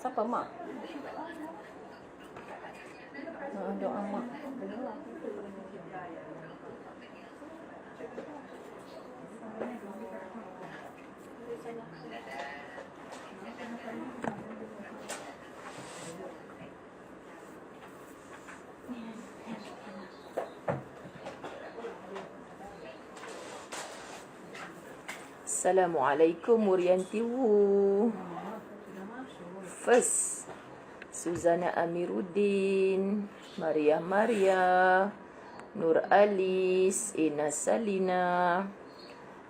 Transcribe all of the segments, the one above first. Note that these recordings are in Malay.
Siapa mak? Doa mak. Assalamualaikum Murianti Wu. First Suzana Amiruddin, Maria, Nur Alis, Ina Salina,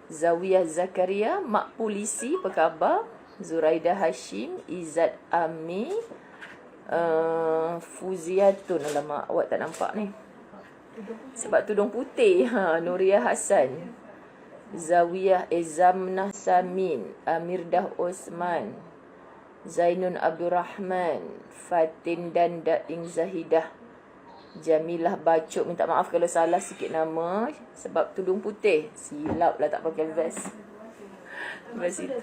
Zawiyah Zakaria, Mak Polisi, apa khabar? Zuraida Hashim, Izzat Ami, Fuziatun. Alamak, awak tak nampak ni sebab tudung putih. Nuria Hassan, Zawiyah Ezamnah Samin, Amirdah Osman, Zainun Abdul Rahman, Fatin dan Daing Zahidah, Jamilah Bacuk. Minta maaf kalau salah sikit nama sebab tudung putih. Silap lah tak pakai vest. Vest itu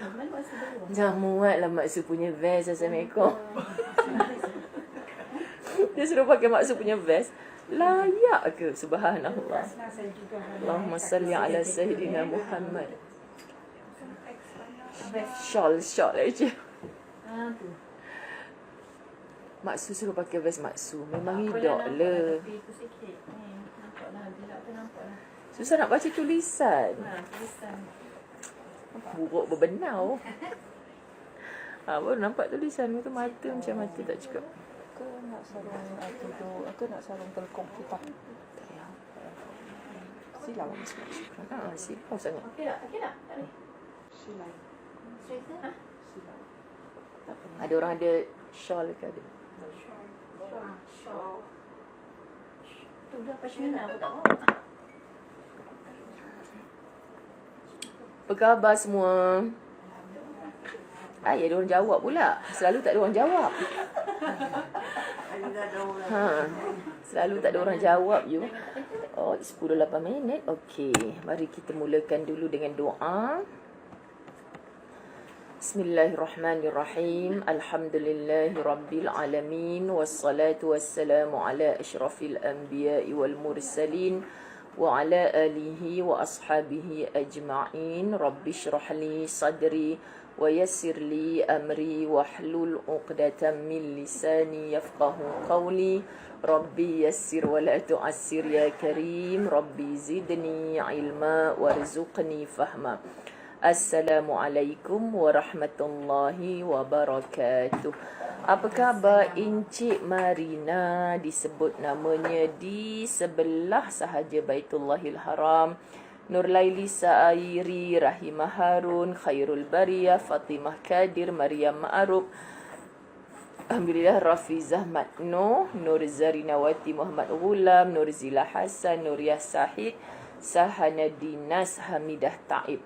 dah muat lah Mak Su punya vest. Assalamualaikum. Dia suruh pakai Mak Su punya vest. Layak ke? Subhanallah. Allahumma salli ala Sayyidina Muhammad. Shawl aja. Mak Su suruh pakai vest Mak Su. Memang hidup le. Susah nak baca tulisan. Buruk berbenau. Baru nampak tulisan tu mata macam mata tak cukup. Ke nak sarung tidur, ke nak sarung telekong kita. Silau. Silau sangat. Okey tak? Tak boleh. Silai. Sweater? Silau. Ada orang ada shawl ke ada? Shawl. Tu dah pashmina aku tak mahu. Apa khabar semua? Ada orang jawab pula. Selalu tak ada orang jawab. Selalu tak ada orang jawab you. 10-8 minit. Okey, mari kita mulakan dulu dengan doa. Bismillahirrahmanirrahim. Alhamdulillahirabbil alamin wassalatu wassalamu ala asyrafil anbiya'i wal mursalin wa ala alihi wa ashabihi ajma'in. Rabbi shrah li sadri wa yassir li amri wahlul 'uqdatam min lisani yafqahu qawli. Rabbi yassir wa la tu'assir ya karim. Rabbi zidni ilma warzuqni fahma. Assalamualaikum warahmatullahi wabarakatuh. Apa khabar Encik Marina? Disebut namanya di sebelah sahaja Baitullahil Haram. Nurlaili Sa'airi, Rahimah Harun, Khairul Bariyah, Fatimah Kadir, Maryam Ma'aruf, Alhamdulillah, Rafizah Matno, Nur Zarinawati Muhammad Ghulam, Nur Zila Hassan, Nuriyah Sahid, Sahana Dinas, Hamidah Taib,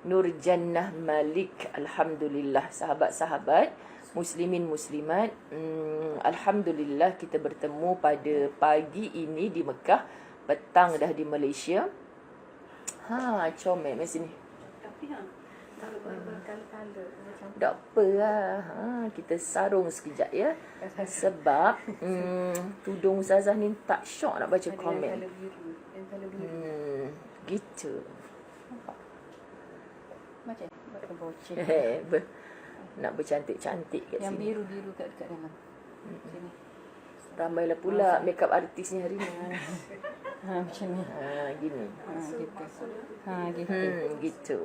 Nur Jannah Malik. Alhamdulillah, sahabat-sahabat muslimin muslimat, alhamdulillah kita bertemu pada pagi ini di Mekah, petang dah di Malaysia. Comel macam ni. Tapi tak apa lah. Kita sarung sekejap ya. Sebab tudung Ustazah ni tak syok nak baca komen. Gitu. Macam buat bocil. Nak bercantik-cantik kat Yang sini. biru-biru kat dalam. Sini. Ramailah pula makeup artisnya hari ni. Macam ni. Gini. Gitu. Gitu.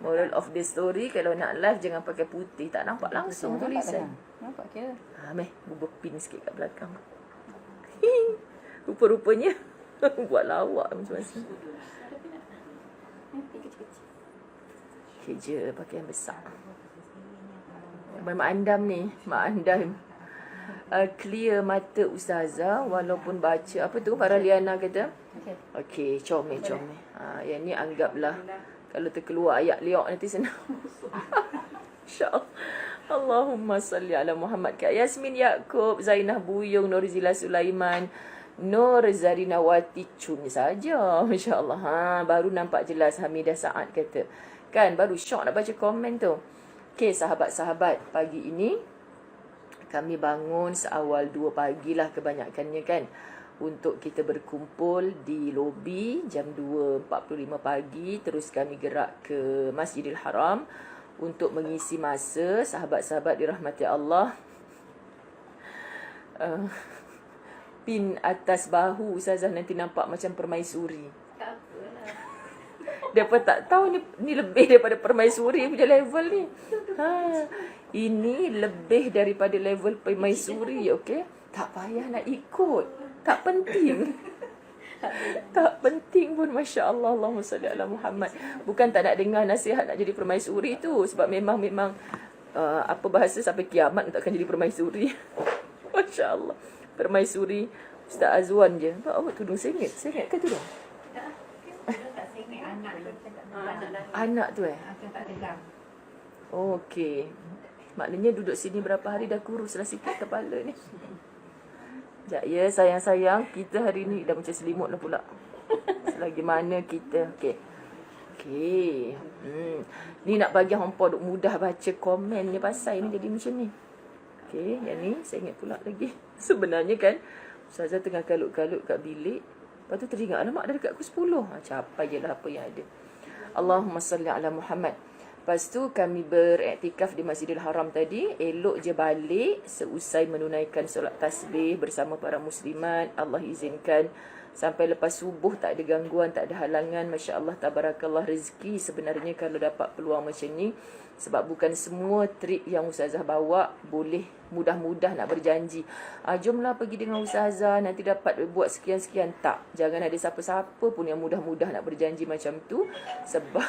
Moral of the story, kalau nak live jangan pakai putih, tak nampak langsung tulisan. Nampak kira. Meh, bubur pin sikit kat belakang. Rupa-rupanya buat lawak macam-macam. Kerja pakai yang besar. Mak Andam ni, Mak Andam. Clear mata Ustazah walaupun baca. Apa tu Faraliana kata? Okey, comel. Yang ni anggaplah kalau terkeluar ayat liok nanti senang. InsyaAllah. Allahumma salli ala Muhammad. Kak Yasmin Yaakob, Zainah Buyung, Nurizila Sulaiman, Nur Zarinawati Cun saja. InsyaAllah. Baru nampak jelas Hamidah Saad kata. Kan baru syok nak baca komen tu. Okey sahabat-sahabat, pagi ini Kami bangun seawal 2 pagi lah kebanyakannya kan, untuk kita berkumpul di lobi jam 2.45 pagi. Terus kami gerak ke Masjidil Haram untuk mengisi masa. Sahabat-sahabat dirahmati Allah, pin atas bahu Ustazah nanti nampak macam permaisuri. Tak apalah. Depa tak tahu ni lebih daripada permaisuri punya level ni. Ini lebih daripada level permaisuri, okey? Tak payah nak ikut. Tak penting. Tak penting pun, Masya Allah. Allahumma salli ala Muhammad. Bukan tak nak dengar nasihat nak jadi permaisuri tu. Sebab memang apa bahasa sampai kiamat takkan jadi permaisuri. Masya Allah. Permaisuri Ustaz Azwan je. Awak tudung sengit. Sengit ke tudung? Tak. Kita tak sengit anak tu. Anak tu Akan tak tegang. Okey. Maknanya duduk sini berapa hari dah kuruslah sikit kepala ni. Sekejap ya, sayang-sayang. Kita hari ni dah macam selimut lah pula. Selagi mana kita. Okey. Okey. Ni nak bagi hampa duk mudah baca komen ni pasal ni jadi macam ni. Okey, yang ni saya ingat pula lagi. Sebenarnya kan, Ustazah tengah kalut-kalut kat bilik. Lepas tu teringat, alamak dah dekat pukul 10. Capai je lah apa yang ada. Allahumma salli ala Muhammad. Lepas tu kami beriktikaf di Masjidil Haram tadi. Elok je balik seusai menunaikan solat tasbih bersama para muslimat. Allah izinkan sampai lepas subuh tak ada gangguan, tak ada halangan. Masya Allah, tabarakallah, rezeki sebenarnya kalau dapat peluang macam ni. Sebab bukan semua trip yang Ustazah bawa boleh mudah-mudah nak berjanji. Jomlah pergi dengan Ustazah, nanti dapat buat sekian-sekian. Tak, jangan ada siapa-siapa pun yang mudah-mudah nak berjanji macam tu. Sebab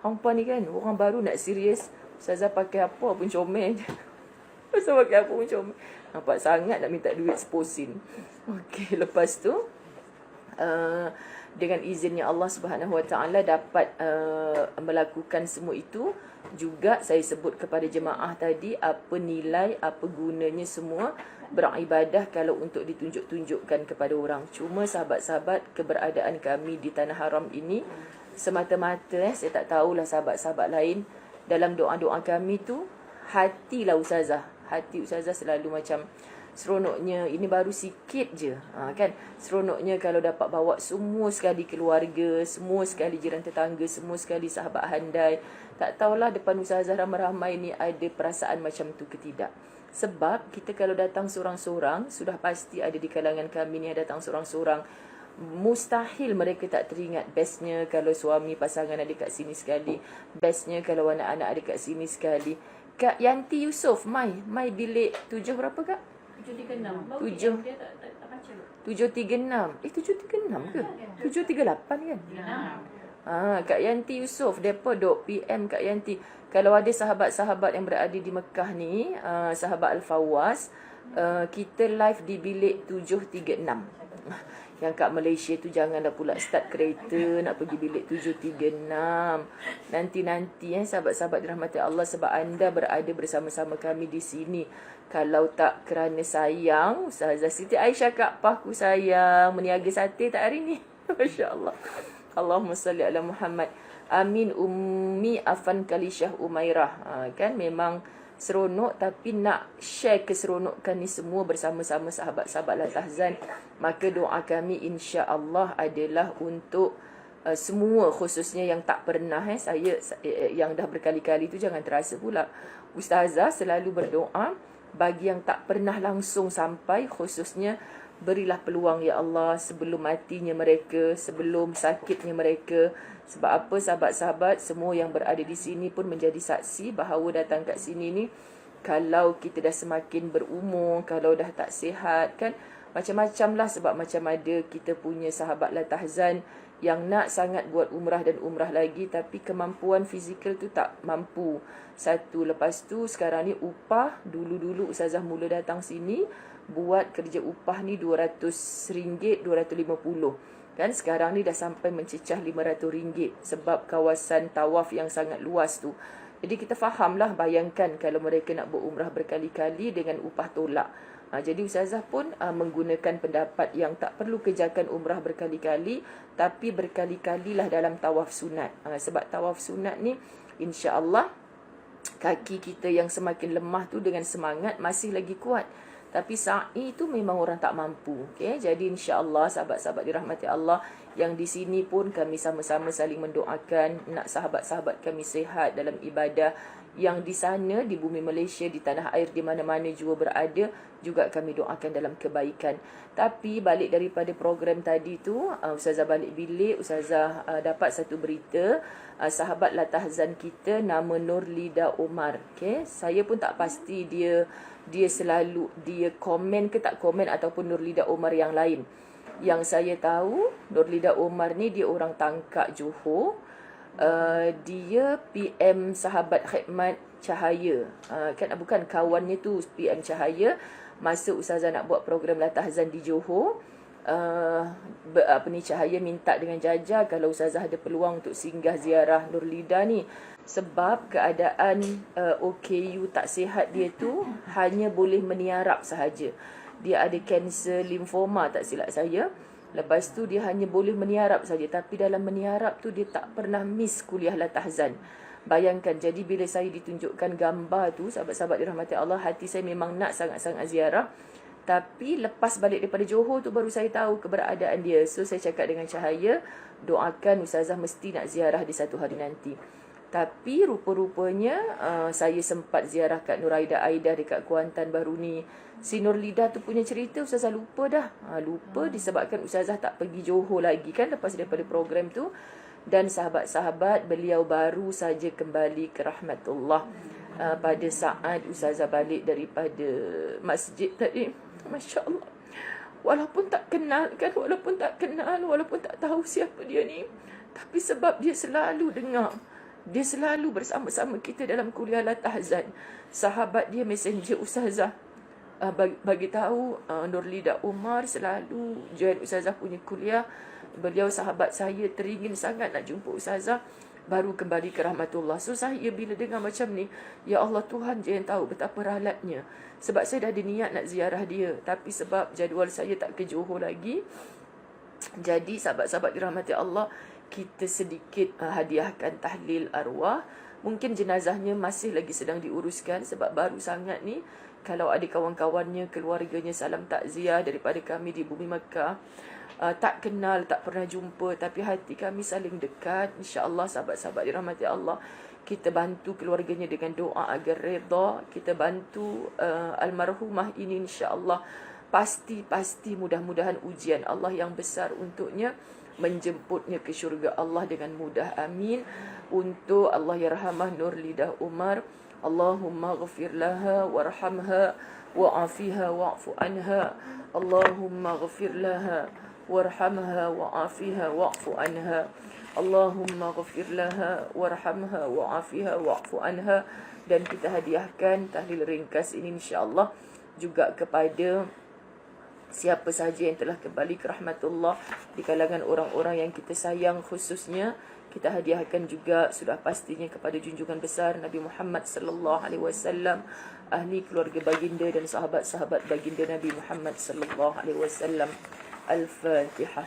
hampa ni kan, orang baru nak serius. Ustazah pakai apa pun comel je. Ustazah pakai apa pun comel. Nampak sangat nak minta duit seposin. Okey, lepas tu dengan izinnya Allah Subhanahu Wa Taala dapat melakukan semua itu. Juga saya sebut kepada jemaah tadi apa nilai, apa gunanya semua beribadah kalau untuk ditunjuk-tunjukkan kepada orang. Cuma sahabat-sahabat, keberadaan kami di Tanah Haram ini semata-mata saya tak tahulah sahabat-sahabat lain, dalam doa-doa kami tu hatilah Ustazah. Hati Ustazah selalu macam seronoknya, ini baru sikit je kan, seronoknya kalau dapat bawa semua sekali keluarga, semua sekali jiran tetangga, semua sekali sahabat handai. Tak tahulah depan Ustazah ramai-ramai ni ada perasaan macam tu ke tidak. Sebab kita kalau datang seorang-seorang, sudah pasti ada di kalangan kami ni yang datang seorang-seorang, mustahil mereka tak teringat. Bestnya kalau suami pasangan ada kat sini sekali, bestnya kalau anak-anak ada kat sini sekali. Kak Yanti Yusof, Mai bilik 7 berapa Kak? 736. Baru Tujuh. dia tak baca. 736. 736 ke? 738 kan? Kak Yanti Yusof, depa duk PM Kak Yanti. Kalau ada sahabat-sahabat yang berada di Mekah ni, sahabat Al-Fawaz, kita live di bilik 736. Yang kat Malaysia tu janganlah pula start kereta nak pergi bilik 736. Nanti sahabat-sahabat dirahmati Allah, sebab anda berada bersama-sama kami di sini. Kalau tak kerana sayang, Ustazah Siti Aisyah Kak Pahku sayang meniaga sate tak hari ni. Masya Allah. Allahumma salli ala Muhammad. Amin. Ummi Afan Kalisyah Umairah. Kan memang seronok, tapi nak share keseronokan ni semua bersama-sama sahabat-sahabat Latahzan. Maka doa kami insya-Allah adalah untuk semua, khususnya yang tak pernah saya yang dah berkali-kali tu jangan terasa pula. Ustazah selalu berdoa bagi yang tak pernah langsung sampai, khususnya berilah peluang ya Allah sebelum matinya mereka, sebelum sakitnya mereka. Sebab apa sahabat-sahabat semua yang berada di sini pun menjadi saksi bahawa datang kat sini ni, kalau kita dah semakin berumur, kalau dah tak sihat kan, macam-macam lah. Sebab macam ada kita punya sahabat Latahzan yang nak sangat buat umrah dan umrah lagi, tapi kemampuan fizikal tu tak mampu. Satu, lepas tu sekarang ni upah, dulu-dulu Ustazah mula datang sini buat kerja upah ni RM200, RM250 kan, sekarang ni dah sampai mencecah RM500 sebab kawasan tawaf yang sangat luas tu. Jadi kita fahamlah, bayangkan kalau mereka nak berumrah berkali-kali dengan upah tolak. Jadi Ustazah pun menggunakan pendapat yang tak perlu kerjakan umrah berkali-kali, tapi berkali-kalilah dalam tawaf sunat. Sebab tawaf sunat ni insya-Allah kaki kita yang semakin lemah tu dengan semangat masih lagi kuat. Tapi sa'i tu memang orang tak mampu. Okay? Jadi insya-Allah sahabat-sahabat dirahmati Allah, yang di sini pun kami sama-sama saling mendoakan nak sahabat-sahabat kami sihat dalam ibadah. Yang di sana di bumi Malaysia, di tanah air, di mana-mana juga berada, juga kami doakan dalam kebaikan. Tapi balik daripada program tadi tu, Ustazah balik bilik, Ustazah dapat satu berita, sahabat latahzan kita nama Nurlida Omar. Okay? Saya pun tak pasti dia selalu dia komen ke tak komen, ataupun Nurlida Omar yang lain. Yang saya tahu Nurlida Omar ni dia orang Tangkak, Johor. Dia PM sahabat Khidmat Cahaya, kan bukan kawannya tu PM Cahaya. Masa Ustazah nak buat program latahzan di Johor, Cahaya minta dengan Jaja kalau Ustazah ada peluang untuk singgah ziarah Nurlida ni, sebab keadaan OKU tak sihat dia tu hanya boleh meniarap sahaja. Dia ada kanser limfoma tak silap saya. Lepas tu dia hanya boleh meniarap saja, tapi dalam meniarap tu dia tak pernah miss kuliah latahzan. Bayangkan, jadi bila saya ditunjukkan gambar tu, sahabat-sahabat dirahmati Allah, hati saya memang nak sangat-sangat ziarah. Tapi lepas balik daripada Johor tu baru saya tahu keberadaan dia. So saya cakap dengan Cahaya, doakan Ustazah mesti nak ziarah di satu hari nanti. Tapi rupa-rupanya saya sempat ziarah kat Nuraida Aida dekat Kuantan baru ni. Si Nurlida tu punya cerita Ustazah lupa dah. Lupa disebabkan Ustazah tak pergi Johor lagi kan lepas daripada program tu. Dan sahabat-sahabat, beliau baru saja kembali ke rahmatullah pada saat Ustazah balik daripada masjid tadi. Masya Allah. Walaupun tak kenal kan, walaupun tak tahu siapa dia ni, tapi sebab dia selalu dengar, dia selalu bersama-sama kita dalam kuliah latahzan. Sahabat dia messenger Ustazah bagi tahu Nurlida Omar selalu join Ustazah punya kuliah. Beliau sahabat saya, teringin sangat nak jumpa Ustazah, baru kembali ke rahmatullah. So saya bila dengar macam ni, ya Allah, Tuhan je yang tahu betapa rahlatnya. Sebab saya dah ada niat nak ziarah dia, tapi sebab jadual saya tak ke Johor lagi, jadi sahabat-sahabat dirahmati Allah, kita sedikit hadiahkan tahlil arwah. Mungkin jenazahnya masih lagi sedang diuruskan sebab baru sangat ni. Kalau ada kawan-kawannya, keluarganya salam takziah daripada kami di bumi Mekah. Tak kenal, tak pernah jumpa, tapi hati kami saling dekat. InsyaAllah sahabat-sahabat dirahmati Allah, kita bantu keluarganya dengan doa agar redha. Kita bantu almarhumah ini, insyaAllah pasti mudah-mudahan ujian Allah yang besar untuknya menjemputnya ke syurga Allah dengan mudah. Amin. Untuk Allah yarhamah Nurlida Omar, Allahumma ghafir laha warhamha wa'afiha wa'fu anha. Allahumma ghafir laha warhamha wa'afiha wa'fu anha. Allahumma ghafir laha warhamha wa'afiha wa'fu anha. Dan kita hadiahkan tahlil ringkas ini insya-Allah juga kepada siapa saja yang telah kembali ke rahmatullah di kalangan orang-orang yang kita sayang. Khususnya kita hadiahkan juga sudah pastinya kepada junjungan besar Nabi Muhammad sallallahu alaihi wasallam, ahli keluarga baginda dan sahabat-sahabat baginda Nabi Muhammad sallallahu alaihi wasallam. Al-Fatihah.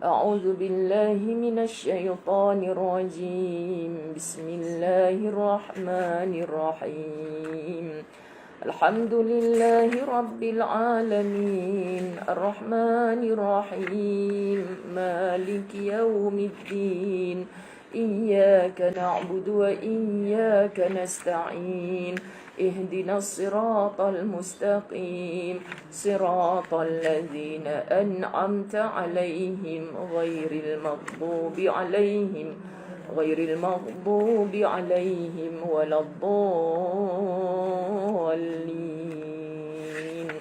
A'udzu billahi minasy syaithanir rajim. Bismillahirrahmanirrahim. Alhamdulillahi rabbil alamin, arrahmanir rahim, maliki yaumiddin. Iyyaka na'budu wa iyyaka nasta'in. Ihdinas siratal mustaqim, siratal ladzina an'amta 'alaihim ghairil maghdubi 'alaihim waladdallin.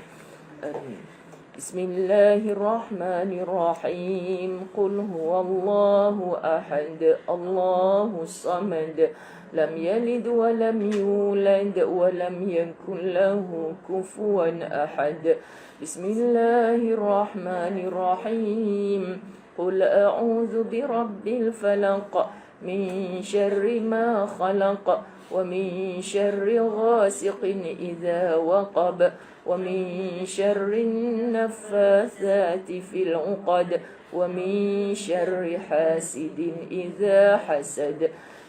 Bismillahirrahmanirrahim. Qul huwallahu ahad, Allahus samad, lam yalid wa lam yulad wa lam yakul lahu kufuwan ahad. Bismillahirrahmanirrahim. Qul a'udzu birabbil falaq, min syarri ma khalaq, wa min syarri ghasiqin idza waqab, wa min syarri naffatsati fil 'uqad, wa min syarri hasidin idza hasad.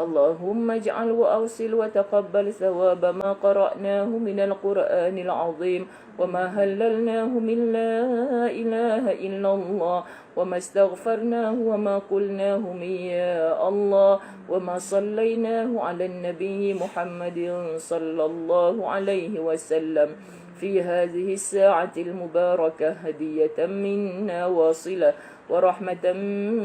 اللهم اجعل وأوصل وتقبل ثواب ما قرأناه من القرآن العظيم وما هللناه من لا إله إلا الله وما استغفرناه وما قلناه من يا الله وما صليناه على النبي محمد صلى الله عليه وسلم في هذه الساعة المباركة هدية منا واصلة ورحمة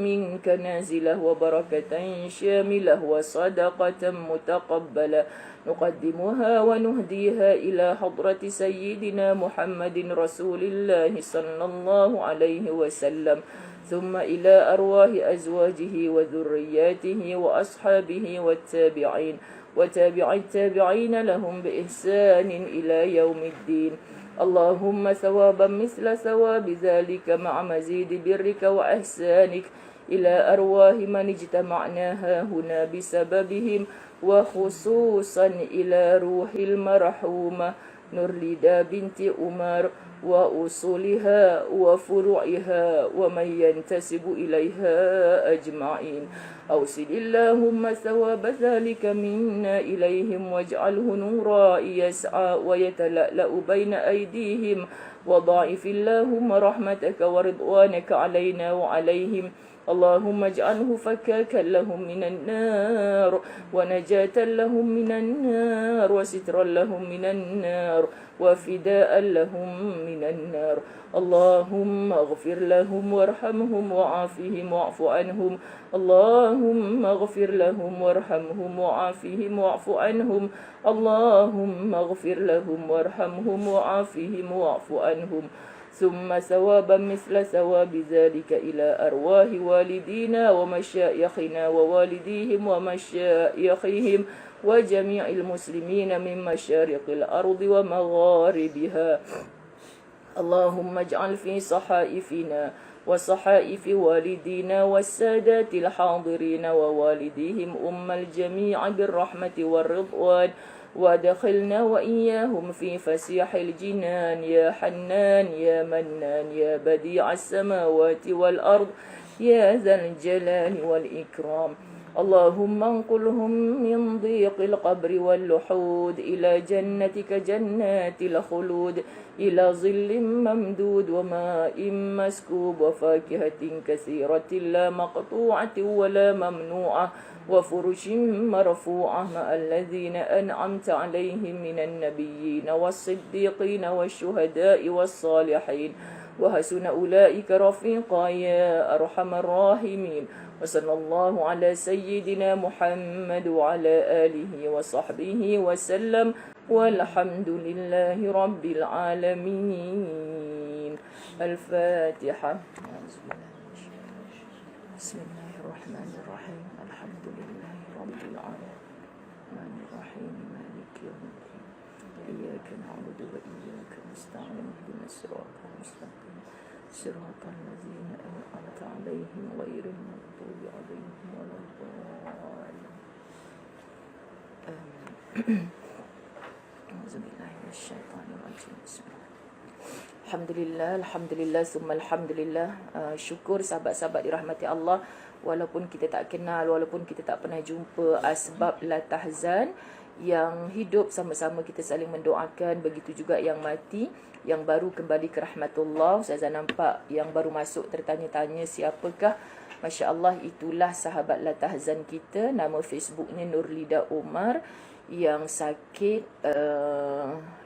منك نازلة وبركة شاملة وصدقة متقبلة نقدمها ونهديها إلى حضرة سيدنا محمد رسول الله صلى الله عليه وسلم ثم إلى أرواح أزواجه وذرياته وأصحابه والتابعين وتابع التابعين لهم بإحسان إلى يوم الدين اللهم ثوابا مثل ثواب ذلك مع مزيد برك وإحسانك إلى أرواح من اجتمعناها هنا بسببهم وخصوصا إلى روح المرحومة نورليدا بنت أمر وأصولها وفروعها ومن ينتسب إليها أجمعين أوصل اللهم ثواب ذلك منا إليهم واجعله نورا يسعى ويتلألأ بين أيديهم وضاعف اللهم رحمتك ورضوانك علينا وعليهم اللهم اجعله فكاكا لهم من النار ونجاة لهم من النار وسترا لهم من النار وفداء لهم من النار اللهم اغفر لهم وارحمهم وعافهم واعف عنهم اللهم اغفر لهم وارحمهم وعافهم واعف عنهم اللهم اغفر لهم وارحمهم وعافهم واعف عنهم ثم ثوابا مثل ثواب ذلك إلى أرواح والدينا ومشايخنا ووالديهم ومشايخهم وجميع المسلمين من مشارق الأرض ومغاربها اللهم اجعل في صحائفنا وصحائف والدينا والسادات الحاضرين ووالديهم الجميع بالرحمة والرضوان وادخلنا وإياهم في فسيح الجنان يا حنان يا منان يا بديع السماوات والأرض يا ذا الجلال والإكرام اللهم انقلهم من ضيق القبر واللحود إلى جنتك جنات الخلود إلى ظل ممدود وماء مسكوب وفاكهة كثيرة لا مقطوعة ولا ممنوعة وفرش مرفوعة مع الذين أنعمت عليهم من النبيين والصديقين والشهداء والصالحين وحسن أولئك رفيقا يا أرحم الراحمين وصلى الله على سيدنا محمد وعلى آله وصحبه وسلم والحمد لله رب العالمين الفاتحة بسم الله الرحمن الرحيم الحمد لله رب العالمين الرحيم مالك يوم الدين إياك نعبد وإياك نستعين اهدنا الصراط المستقيم صراط الذين أنعمت عليهم غير المغضوب عليهم ولا الضالين آمين أعوذ بالله من الشيطان الرجيم بسم الله Alhamdulillah, summa alhamdulillah. Syukur sahabat-sahabat dirahmati Allah. Walaupun kita tak kenal, walaupun kita tak pernah jumpa, asbab la tahzan, yang hidup sama-sama kita saling mendoakan. Begitu juga yang mati, yang baru kembali ke rahmatullah. Ustazah nampak yang baru masuk tertanya-tanya siapakah. Masya Allah, itulah sahabat la tahzan kita. Nama Facebooknya Nurlida Umar, yang sakit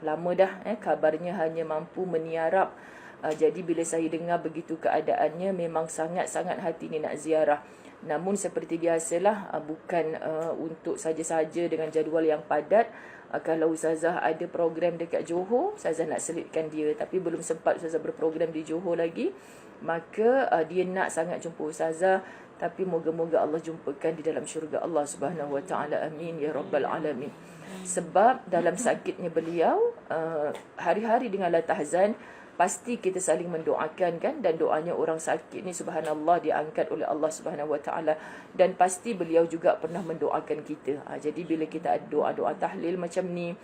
lama dah, kabarnya hanya mampu meniarap. Jadi bila saya dengar begitu keadaannya, memang sangat-sangat hati ni nak ziarah. Namun seperti biasalah, bukan untuk saja-saja dengan jadual yang padat. Kalau Ustazah ada program dekat Johor, Ustazah nak selitkan dia. Tapi belum sempat Ustazah berprogram di Johor lagi. Maka dia nak sangat jumpa Ustazah. Tapi moga-moga Allah jumpakan di dalam syurga Allah Subhanahu Wa Taala. Amin ya rabbal alamin. Sebab dalam sakitnya beliau, hari-hari dengan la tahzan, pasti kita saling mendoakan kan, dan doanya orang sakit ni subhanallah diangkat oleh Allah Subhanahu Wa Taala, dan pasti beliau juga pernah mendoakan kita. Jadi bila kita ada doa-doa tahlil macam ni,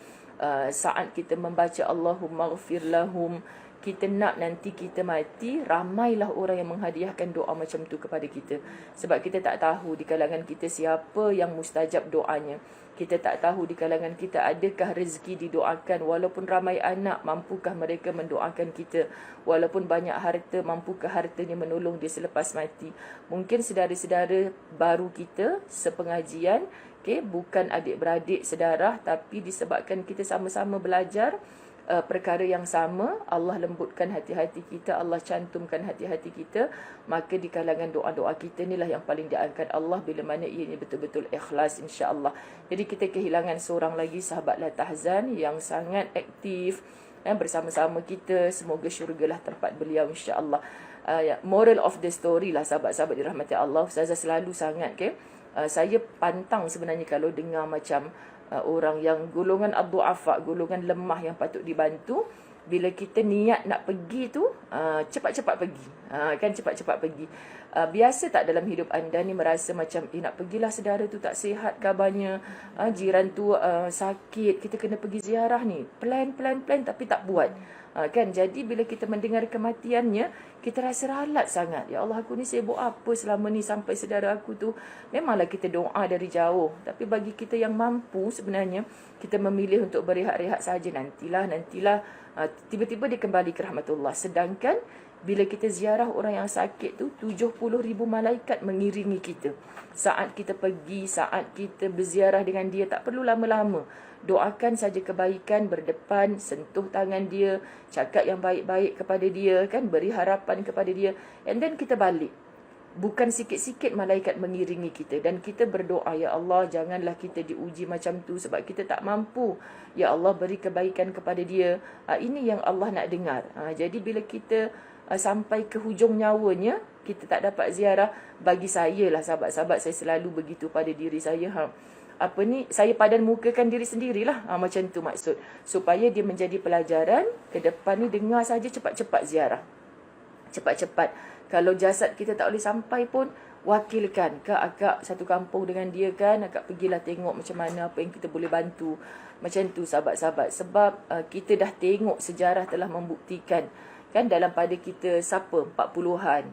saat kita membaca Allahumma ghfir lahum, kita nak nanti kita mati, ramailah orang yang menghadiahkan doa macam tu kepada kita. Sebab kita tak tahu di kalangan kita siapa yang mustajab doanya. Kita tak tahu di kalangan kita adakah rezeki didoakan. Walaupun ramai anak, mampukah mereka mendoakan kita. Walaupun banyak harta, mampukah hartanya menolong dia selepas mati. Mungkin saudara-saudara baru kita sepengajian, bukan adik-beradik sedarah, tapi disebabkan kita sama-sama belajar perkara yang sama, Allah lembutkan hati-hati kita, Allah cantumkan hati-hati kita, maka di kalangan doa-doa kita inilah yang paling diangkat Allah bila mana ianya betul-betul ikhlas, insya-Allah. Jadi kita kehilangan seorang lagi sahabat La Tahzan yang sangat aktif bersama-sama kita. Semoga syurgalah tempat beliau, insya-Allah. Moral of the story lah, sahabat-sahabat dirahmati Allah, Ustazah selalu sangat saya pantang sebenarnya kalau dengar macam orang yang golongan ad-du'afa, golongan lemah yang patut dibantu, bila kita niat nak pergi tu, cepat-cepat pergi. Cepat-cepat pergi. Biasa tak dalam hidup anda ni merasa macam, nak pergilah saudara tu tak sihat kabarnya, jiran tu sakit, kita kena pergi ziarah ni. Plan tapi tak buat. Jadi bila kita mendengar kematiannya, kita rasa ralat sangat. Ya Allah, aku ni sibuk apa selama ni sampai saudara aku tu. Memanglah kita doa dari jauh. Tapi bagi kita yang mampu sebenarnya, kita memilih untuk berehat-rehat saja. Nantilah. Tiba-tiba dia kembali ke rahmatullah. Sedangkan bila kita ziarah orang yang sakit tu, 70,000 malaikat mengiringi kita. Saat kita pergi, saat kita berziarah dengan dia, tak perlu lama-lama. Doakan saja kebaikan, berdepan, sentuh tangan dia, cakap yang baik-baik kepada dia, beri harapan kepada dia, and then kita balik. Bukan sikit-sikit malaikat mengiringi kita. Dan kita berdoa, Ya Allah, janganlah kita diuji macam tu sebab kita tak mampu. Ya Allah, beri kebaikan kepada dia. Ini yang Allah nak dengar. Jadi bila kita sampai ke hujung nyawanya, kita tak dapat ziarah, bagi saya lah sahabat-sahabat, saya selalu begitu pada diri saya. Saya padan mukakan diri sendirilah. Macam tu maksud. Supaya dia menjadi pelajaran, ke depan ni dengar saja cepat-cepat ziarah. Cepat-cepat. Kalau jasad kita tak boleh sampai pun, wakilkan ke akak satu kampung dengan dia akak pergilah tengok macam mana apa yang kita boleh bantu. Macam tu sahabat-sahabat. Sebab kita dah tengok sejarah telah membuktikan. Dalam pada kita siapa 40-an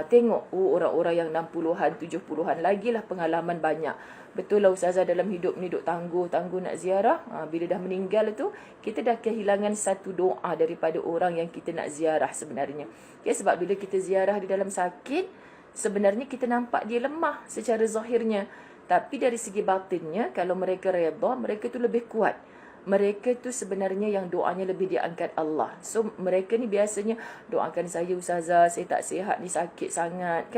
tengok orang-orang yang 60-an 70-an lagilah pengalaman banyak. Betul lah Ustazah, dalam hidup ni duk tangguh nak ziarah. Bila dah meninggal tu, kita dah kehilangan satu doa daripada orang yang kita nak ziarah sebenarnya. Sebab bila kita ziarah di dalam sakit, sebenarnya kita nampak dia lemah secara zahirnya. Tapi dari segi batinnya, kalau mereka redha, mereka tu lebih kuat. Mereka tu sebenarnya yang doanya lebih diangkat Allah. So mereka ni biasanya, doakan saya Ustazah, saya tak sihat ni, sakit sangat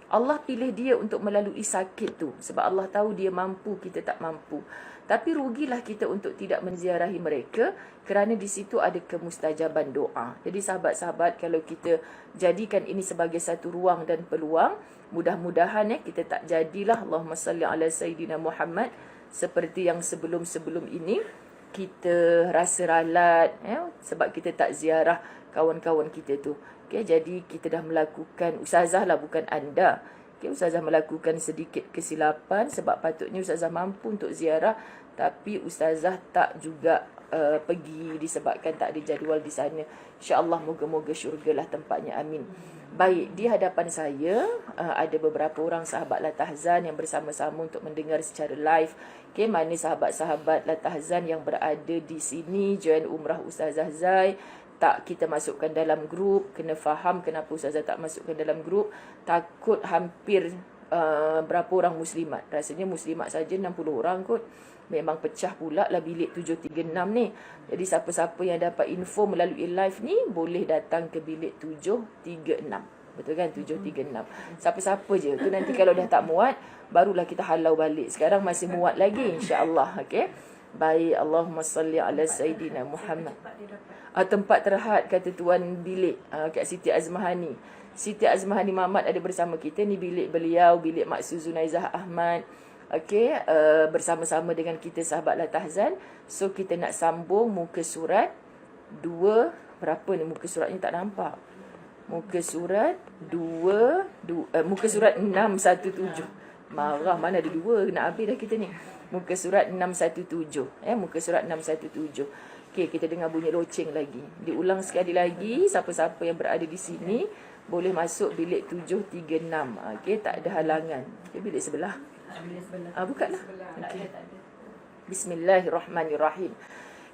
Allah pilih dia untuk melalui sakit tu. Sebab Allah tahu dia mampu, kita tak mampu. Tapi rugilah kita untuk tidak menziarahi mereka, kerana di situ ada kemustajaban doa. Jadi sahabat-sahabat, kalau kita jadikan ini sebagai satu ruang dan peluang, mudah-mudahan kita tak jadilah Allahumma salli ala Sayyidina Muhammad seperti yang sebelum-sebelum ini. Kita rasa ralat sebab kita tak ziarah kawan-kawan kita tu. Jadi kita dah melakukan, Ustazah lah bukan anda. Ustazah melakukan sedikit kesilapan sebab patutnya Ustazah mampu untuk ziarah, tapi Ustazah tak juga pergi disebabkan tak ada jadual di sana. InsyaAllah moga-moga syurgalah tempatnya, amin. Baik, di hadapan saya ada beberapa orang sahabat La Tahzan yang bersama-sama untuk mendengar secara live. Mana sahabat-sahabat La Tahzan yang berada di sini join umrah Ustazah Zai, tak kita masukkan dalam grup. Kena faham kenapa Ustazah tak masukkan dalam grup. Takut hampir berapa orang muslimat. Rasanya muslimat saja 60 orang kot. Memang pecah pula lah bilik 736 ni. Jadi siapa-siapa yang dapat info melalui live ni, boleh datang ke bilik 736. Betul kan? 736. Siapa-siapa je. Tu nanti kalau dah tak muat, barulah kita halau balik. Sekarang masih muat lagi, insya-Allah. Baik, Allahumma salli ala Sayyidina Muhammad. Tempat terhad, kata tuan bilik, Kak Siti Azmahani. Siti Azmahani Mamat ada bersama kita. Ni bilik beliau, bilik Mak Suzunaizah Ahmad. Bersama-sama dengan kita sahabat La Tahzan. So kita nak sambung muka surat 2. Berapa ni muka suratnya, tak nampak. Muka surat 2, muka surat 617. Marah, mana ada 2, nak habis dah kita ni. Muka surat 617. Muka surat 617. Okey, kita dengar bunyi loceng lagi. Diulang sekali lagi, siapa-siapa yang berada di sini boleh masuk bilik 736. Okey, tak ada halangan. Okay, bilik sebelah. Bila sebelah. Bukanlah. Tak Okey. ada, tak ada. Bismillahirrahmanirrahim.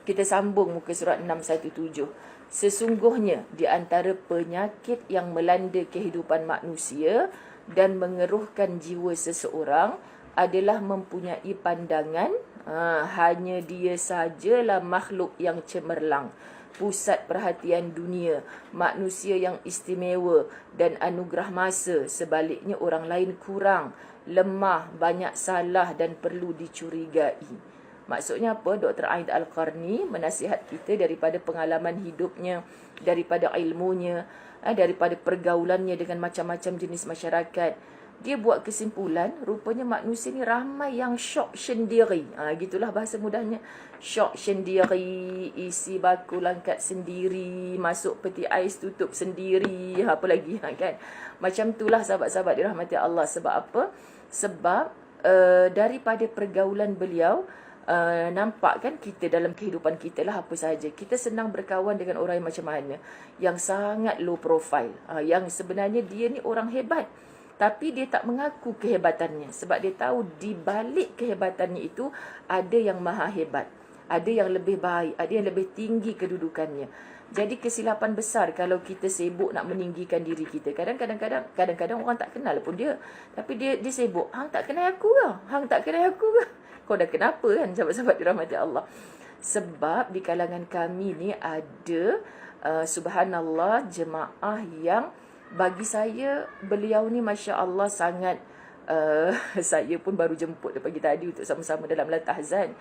Kita sambung muka surat 617. Sesungguhnya di antara penyakit yang melanda kehidupan manusia dan mengeruhkan jiwa seseorang adalah mempunyai pandangan hanya dia sajalah makhluk yang cemerlang, pusat perhatian dunia, manusia yang istimewa dan anugerah masa. Sebaliknya orang lain kurang, lemah, banyak salah dan perlu dicurigai. Maksudnya apa? Dr. Aid Al-Qarni menasihat kita daripada pengalaman hidupnya, daripada ilmunya, daripada pergaulannya dengan macam-macam jenis masyarakat. Dia buat kesimpulan, rupanya manusia ni ramai yang syok sendiri. Gitulah bahasa mudahnya. Syok sendiri, isi baku langkat sendiri, masuk peti ais tutup sendiri, apa lagi kan. Macam itulah sahabat-sahabat dirahmati Allah. Sebab apa? Sebab daripada pergaulan beliau, nampak kan kita dalam kehidupan kita lah apa sahaja. Kita senang berkawan dengan orang yang macam mana, yang sangat low profile, yang sebenarnya dia ni orang hebat, tapi dia tak mengaku kehebatannya. Sebab dia tahu di balik kehebatannya itu ada yang maha hebat, ada yang lebih baik, ada yang lebih tinggi kedudukannya. Jadi kesilapan besar kalau kita sibuk nak meninggikan diri kita. Kadang-kadang orang tak kenal pun dia, tapi dia sibuk. Hang tak kenal aku ke? Hang tak kenal aku ke? Kau dah kenapa kan, sahabat-sahabat dirahmati Allah? Sebab di kalangan kami ni ada subhanallah jemaah yang bagi saya beliau ni Masya Allah sangat saya pun baru jemput dia pagi tadi untuk sama-sama dalam latahzan.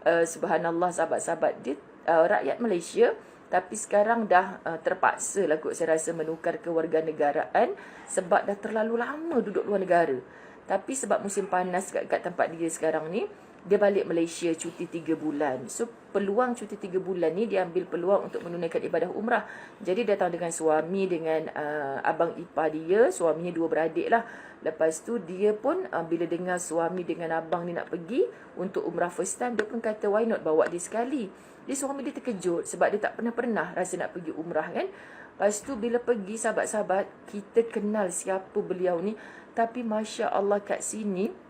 Subhanallah sahabat-sahabat, dia rakyat Malaysia, tapi sekarang dah terpaksa lah kot saya rasa menukar kewarganegaraan sebab dah terlalu lama duduk luar negara. Tapi sebab musim panas kat tempat dia sekarang ni, dia balik Malaysia cuti 3 bulan. So peluang cuti 3 bulan ni dia ambil peluang untuk menunaikan ibadah umrah. Jadi datang dengan suami, dengan abang ipar dia. Suaminya 2 beradik lah. Lepas tu dia pun bila dengar suami dengan abang ni nak pergi untuk umrah first time, dia pun kata why not bawa dia sekali. Dia suami dia terkejut sebab dia tak pernah rasa nak pergi umrah kan. Lepas tu bila pergi, sahabat-sahabat, kita kenal siapa beliau ni. Tapi Masya Allah kat sini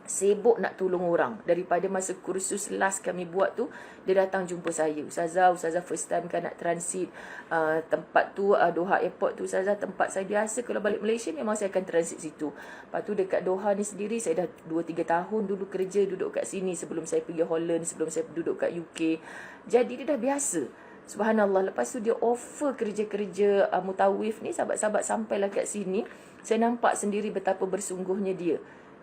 sibuk nak tolong orang. Daripada masa kursus last kami buat tu, dia datang jumpa saya. Ustazah first time kan nak transit tempat tu, Doha Airport tu. Ustazah, tempat saya biasa kalau balik Malaysia memang saya akan transit situ. Lepas tu dekat Doha ni sendiri saya dah 2-3 tahun dulu kerja duduk kat sini sebelum saya pergi Holland, sebelum saya duduk kat UK. Jadi dia dah biasa. Subhanallah. Lepas tu dia offer kerja-kerja mutawif ni, sahabat-sahabat, sampailah kat sini. Saya nampak sendiri betapa bersungguhnya dia.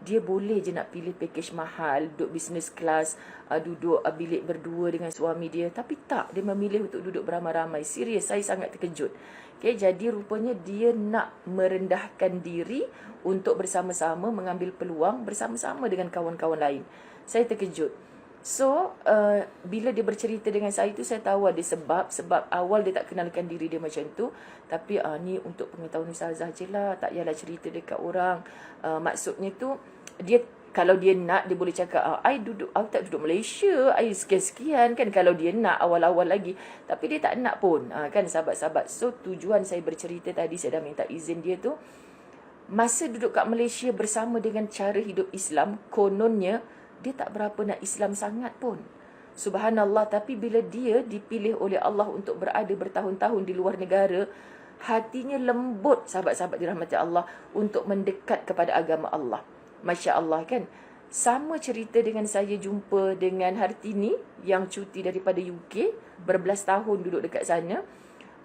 Dia boleh je nak pilih package mahal, duduk business class, duduk bilik berdua dengan suami dia. Tapi tak, dia memilih untuk duduk beramai-ramai. Serius, saya sangat terkejut. Okay, jadi rupanya dia nak merendahkan diri untuk bersama-sama mengambil peluang bersama-sama dengan kawan-kawan lain. Saya terkejut. So, bila dia bercerita dengan saya tu, saya tahu ada sebab. Sebab awal dia tak kenalkan diri dia macam tu. Tapi ni untuk pengetahuan Ustazah je lah. Tak payahlah cerita dekat orang. Maksudnya tu, dia kalau dia nak, dia boleh cakap, I tak duduk Malaysia, I sekian-sekian kan, kalau dia nak awal-awal lagi. Tapi dia tak nak pun, kan sahabat-sahabat. So, tujuan saya bercerita tadi, saya dah minta izin dia tu. Masa duduk kat Malaysia bersama dengan cara hidup Islam, kononnya, dia tak berapa nak Islam sangat pun. Subhanallah. Tapi bila dia dipilih oleh Allah untuk berada bertahun-tahun di luar negara, hatinya lembut, sahabat-sahabat dirahmati Allah, untuk mendekat kepada agama Allah. Masya Allah kan. Sama cerita dengan saya jumpa dengan Hartini yang cuti daripada UK, berbelas tahun duduk dekat sana.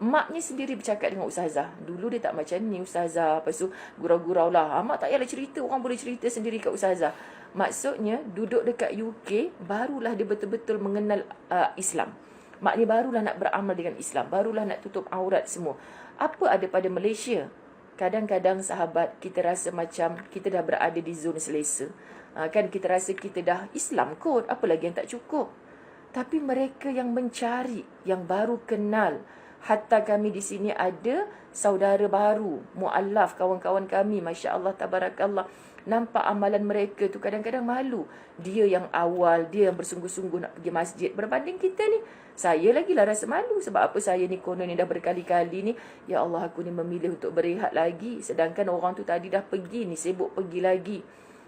Maknya sendiri bercakap dengan Ustazah. Dulu dia tak macam ni Ustazah. Lepas tu gurau-gurau lah. Mak tak payahlah cerita, orang boleh cerita sendiri kat Ustazah. Maksudnya duduk dekat UK, barulah dia betul-betul mengenal Islam. Maknanya barulah nak beramal dengan Islam, barulah nak tutup aurat semua. Apa ada pada Malaysia? Kadang-kadang sahabat, kita rasa macam kita dah berada di zon selesa. Kan kita rasa kita dah Islam kot, apa lagi yang tak cukup. Tapi mereka yang mencari, yang baru kenal, Hatta kami di sini ada saudara baru, mu'allaf, kawan-kawan kami, Masya Allah, tabarakallah. Nampak amalan mereka tu kadang-kadang malu. Dia yang awal, dia yang bersungguh-sungguh nak pergi masjid. Berbanding kita ni, saya lagi lah rasa malu. Sebab apa saya ni konon ni dah berkali-kali ni, ya Allah, aku ni memilih untuk berehat lagi. Sedangkan orang tu tadi dah pergi ni, sibuk pergi lagi.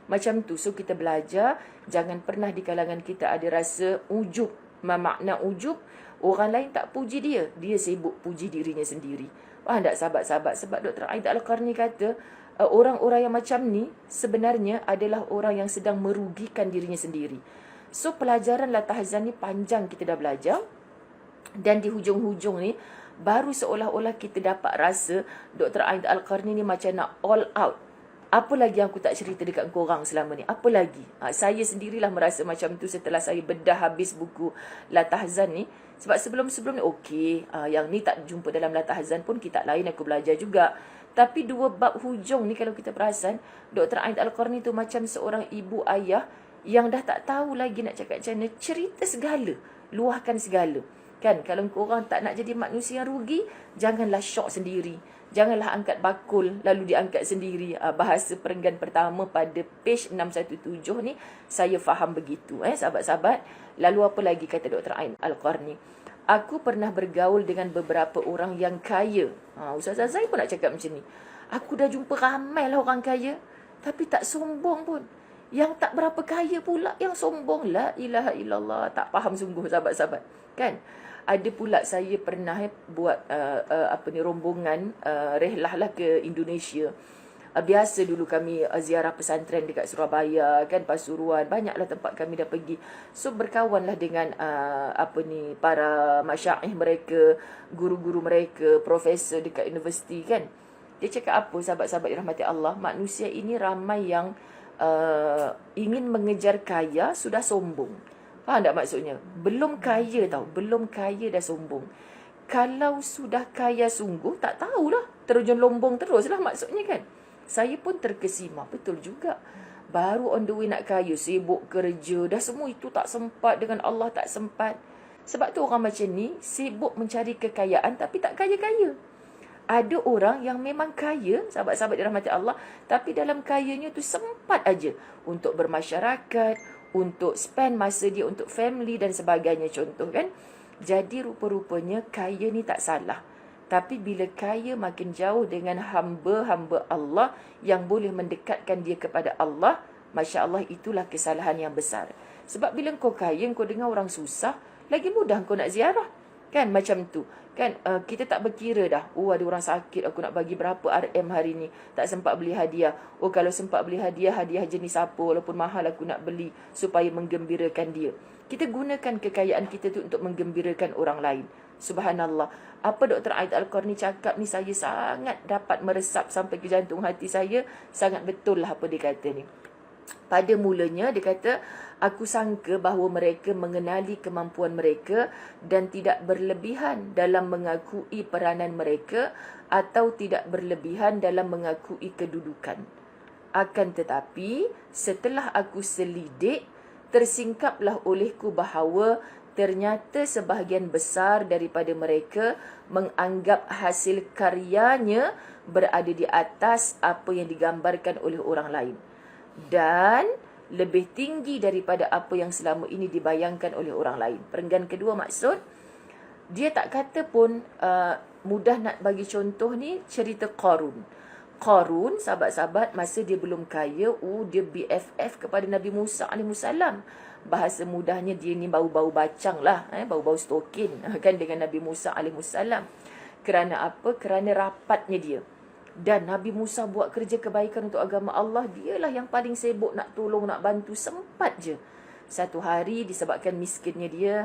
Macam tu. So kita belajar, jangan pernah di kalangan kita ada rasa ujub. Makna ujub, orang lain tak puji dia, dia sibuk puji dirinya sendiri. Faham tak sahabat-sahabat? Sebab Dr. Aid Al-Qarni kata, orang-orang yang macam ni sebenarnya adalah orang yang sedang merugikan dirinya sendiri. So pelajaran La Tahzan ni panjang kita dah belajar. Dan di hujung-hujung ni baru seolah-olah kita dapat rasa Dr. Aid Al-Qarni ni macam nak all out. Apa lagi yang aku tak cerita dekat korang selama ni? Apa lagi? Saya sendirilah merasa macam tu setelah saya bedah habis buku La Tahzan ni. Sebab sebelum-sebelum ni okey, yang ni tak jumpa dalam La Tahzan pun kitab lain aku belajar juga. Tapi dua bab hujung ni kalau kita perasan, Dr. Aid Al-Qarni tu macam seorang ibu ayah yang dah tak tahu lagi nak cakap macam mana, cerita segala, luahkan segala. Kan, kalau korang tak nak jadi manusia yang rugi, janganlah syok sendiri. Janganlah angkat bakul lalu diangkat sendiri. Bahasa perenggan pertama pada page 617 ni, saya faham begitu. Sahabat-sahabat. Lalu apa lagi kata Dr. Aid Al-Qarni? Aku pernah bergaul dengan beberapa orang yang kaya. Ustazah Zai pun nak cakap macam ni. Aku dah jumpa ramai lah orang kaya, tapi tak sombong pun. Yang tak berapa kaya pula yang sombong. La ilaha illallah. Tak faham sungguh sahabat-sahabat. Kan? Ada pula saya pernah buat rombongan rehlah lah ke Indonesia. Biasa dulu kami ziarah pesantren dekat Surabaya, kan, Pasuruan, banyaklah tempat kami dah pergi. So berkawanlah dengan para masyaikh mereka, guru-guru mereka, profesor dekat universiti, kan. Dia cakap apa, sahabat-sahabat dirahmati Allah, manusia ini ramai yang ingin mengejar kaya sudah sombong. Faham tak maksudnya? Belum kaya tau. Belum kaya dah sombong. Kalau sudah kaya sungguh, tak tahulah. Terjun lombong terus lah maksudnya, kan. Saya pun terkesima. Betul juga. Baru on the way nak kaya, sibuk kerja. Dah semua itu tak sempat. Dengan Allah tak sempat. Sebab tu orang macam ni sibuk mencari kekayaan tapi tak kaya-kaya. Ada orang yang memang kaya, sahabat-sahabat dirahmati Allah, tapi dalam kayanya tu sempat aja untuk bermasyarakat, untuk spend masa dia untuk family dan sebagainya, contoh, kan. Jadi rupa-rupanya kaya ni tak salah. Tapi bila kaya makin jauh dengan hamba-hamba Allah yang boleh mendekatkan dia kepada Allah, Masya Allah, itulah kesalahan yang besar. Sebab bila kau kaya, kau dengar orang susah, lagi mudah kau nak ziarah. Kan, macam tu. Kan, kita tak berkira dah. Oh, ada orang sakit, aku nak bagi berapa RM hari ni. Tak sempat beli hadiah. Oh, kalau sempat beli hadiah, hadiah jenis apa, walaupun mahal aku nak beli supaya menggembirakan dia. Kita gunakan kekayaan kita tu untuk menggembirakan orang lain. Subhanallah. Apa Dr. Aid Al-Qarni cakap ni, saya sangat dapat meresap sampai ke jantung hati saya. Sangat betul lah apa dia kata ni. Pada mulanya dia kata, aku sangka bahawa mereka mengenali kemampuan mereka dan tidak berlebihan dalam mengakui peranan mereka atau tidak berlebihan dalam mengakui kedudukan. Akan tetapi, setelah aku selidik, tersingkaplah olehku bahawa ternyata sebahagian besar daripada mereka menganggap hasil karyanya berada di atas apa yang digambarkan oleh orang lain. Dan lebih tinggi daripada apa yang selama ini dibayangkan oleh orang lain. Perenggan kedua maksud, dia tak kata pun, mudah nak bagi contoh ni, cerita Qarun. Qarun, sahabat-sahabat, masa dia belum kaya, dia BFF kepada Nabi Musa AS. Bahasa mudahnya dia ni bau-bau bacang lah, bau-bau stokin kan dengan Nabi Musa AS. Kerana apa? Kerana rapatnya dia. Dan Nabi Musa buat kerja kebaikan untuk agama Allah, dialah yang paling sibuk nak tolong, nak bantu, sempat je. Satu hari disebabkan miskinnya dia,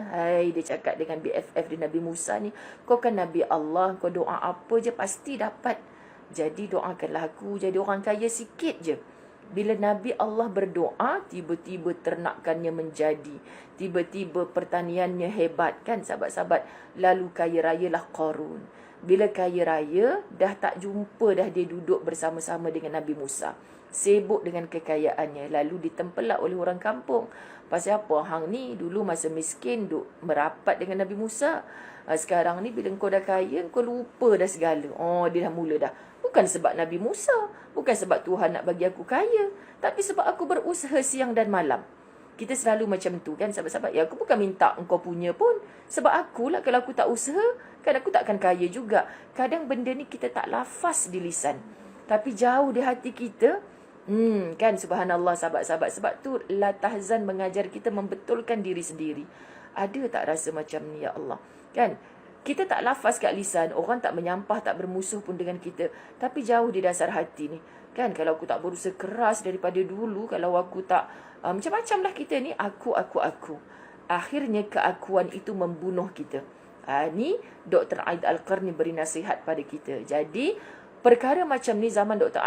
dia cakap dengan BFF di Nabi Musa ni, kau kan Nabi Allah, kau doa apa je pasti dapat. Jadi doakanlah aku jadi orang kaya sikit je. Bila Nabi Allah berdoa, tiba-tiba ternakannya menjadi, tiba-tiba pertaniannya hebat, kan sahabat-sahabat. Lalu kaya rayalah Qarun. Bila kaya raya, dah tak jumpa dah dia duduk bersama-sama dengan Nabi Musa. Sibuk dengan kekayaannya. Lalu ditempelak oleh orang kampung. Pasal apa? Hang ni dulu masa miskin duk merapat dengan Nabi Musa. Sekarang ni bila kau dah kaya, kau lupa dah segala. Oh, dia dah mula dah. Bukan sebab Nabi Musa. Bukan sebab Tuhan nak bagi aku kaya. Tapi sebab aku berusaha siang dan malam. Kita selalu macam tu kan sahabat-sahabat. Ya, aku bukan minta engkau punya pun. Sebab akulah kalau aku tak usaha, kan aku takkan kaya juga. Kadang benda ni kita tak lafaz di lisan. Tapi jauh di hati kita. Kan subhanallah sahabat-sahabat. Sebab tu la tahzan mengajar kita membetulkan diri sendiri. Ada tak rasa macam ni ya Allah? Kan? Kita tak lafaz kat lisan. Orang tak menyampah, tak bermusuh pun dengan kita. Tapi jauh di dasar hati ni. Kan kalau aku tak berusaha keras daripada dulu. Kalau aku tak macam-macam lah kita ni. Aku. Akhirnya keakuan itu membunuh kita. Ni Dr. Aid Al-Qarni beri nasihat pada kita. Jadi perkara macam ni zaman Dr.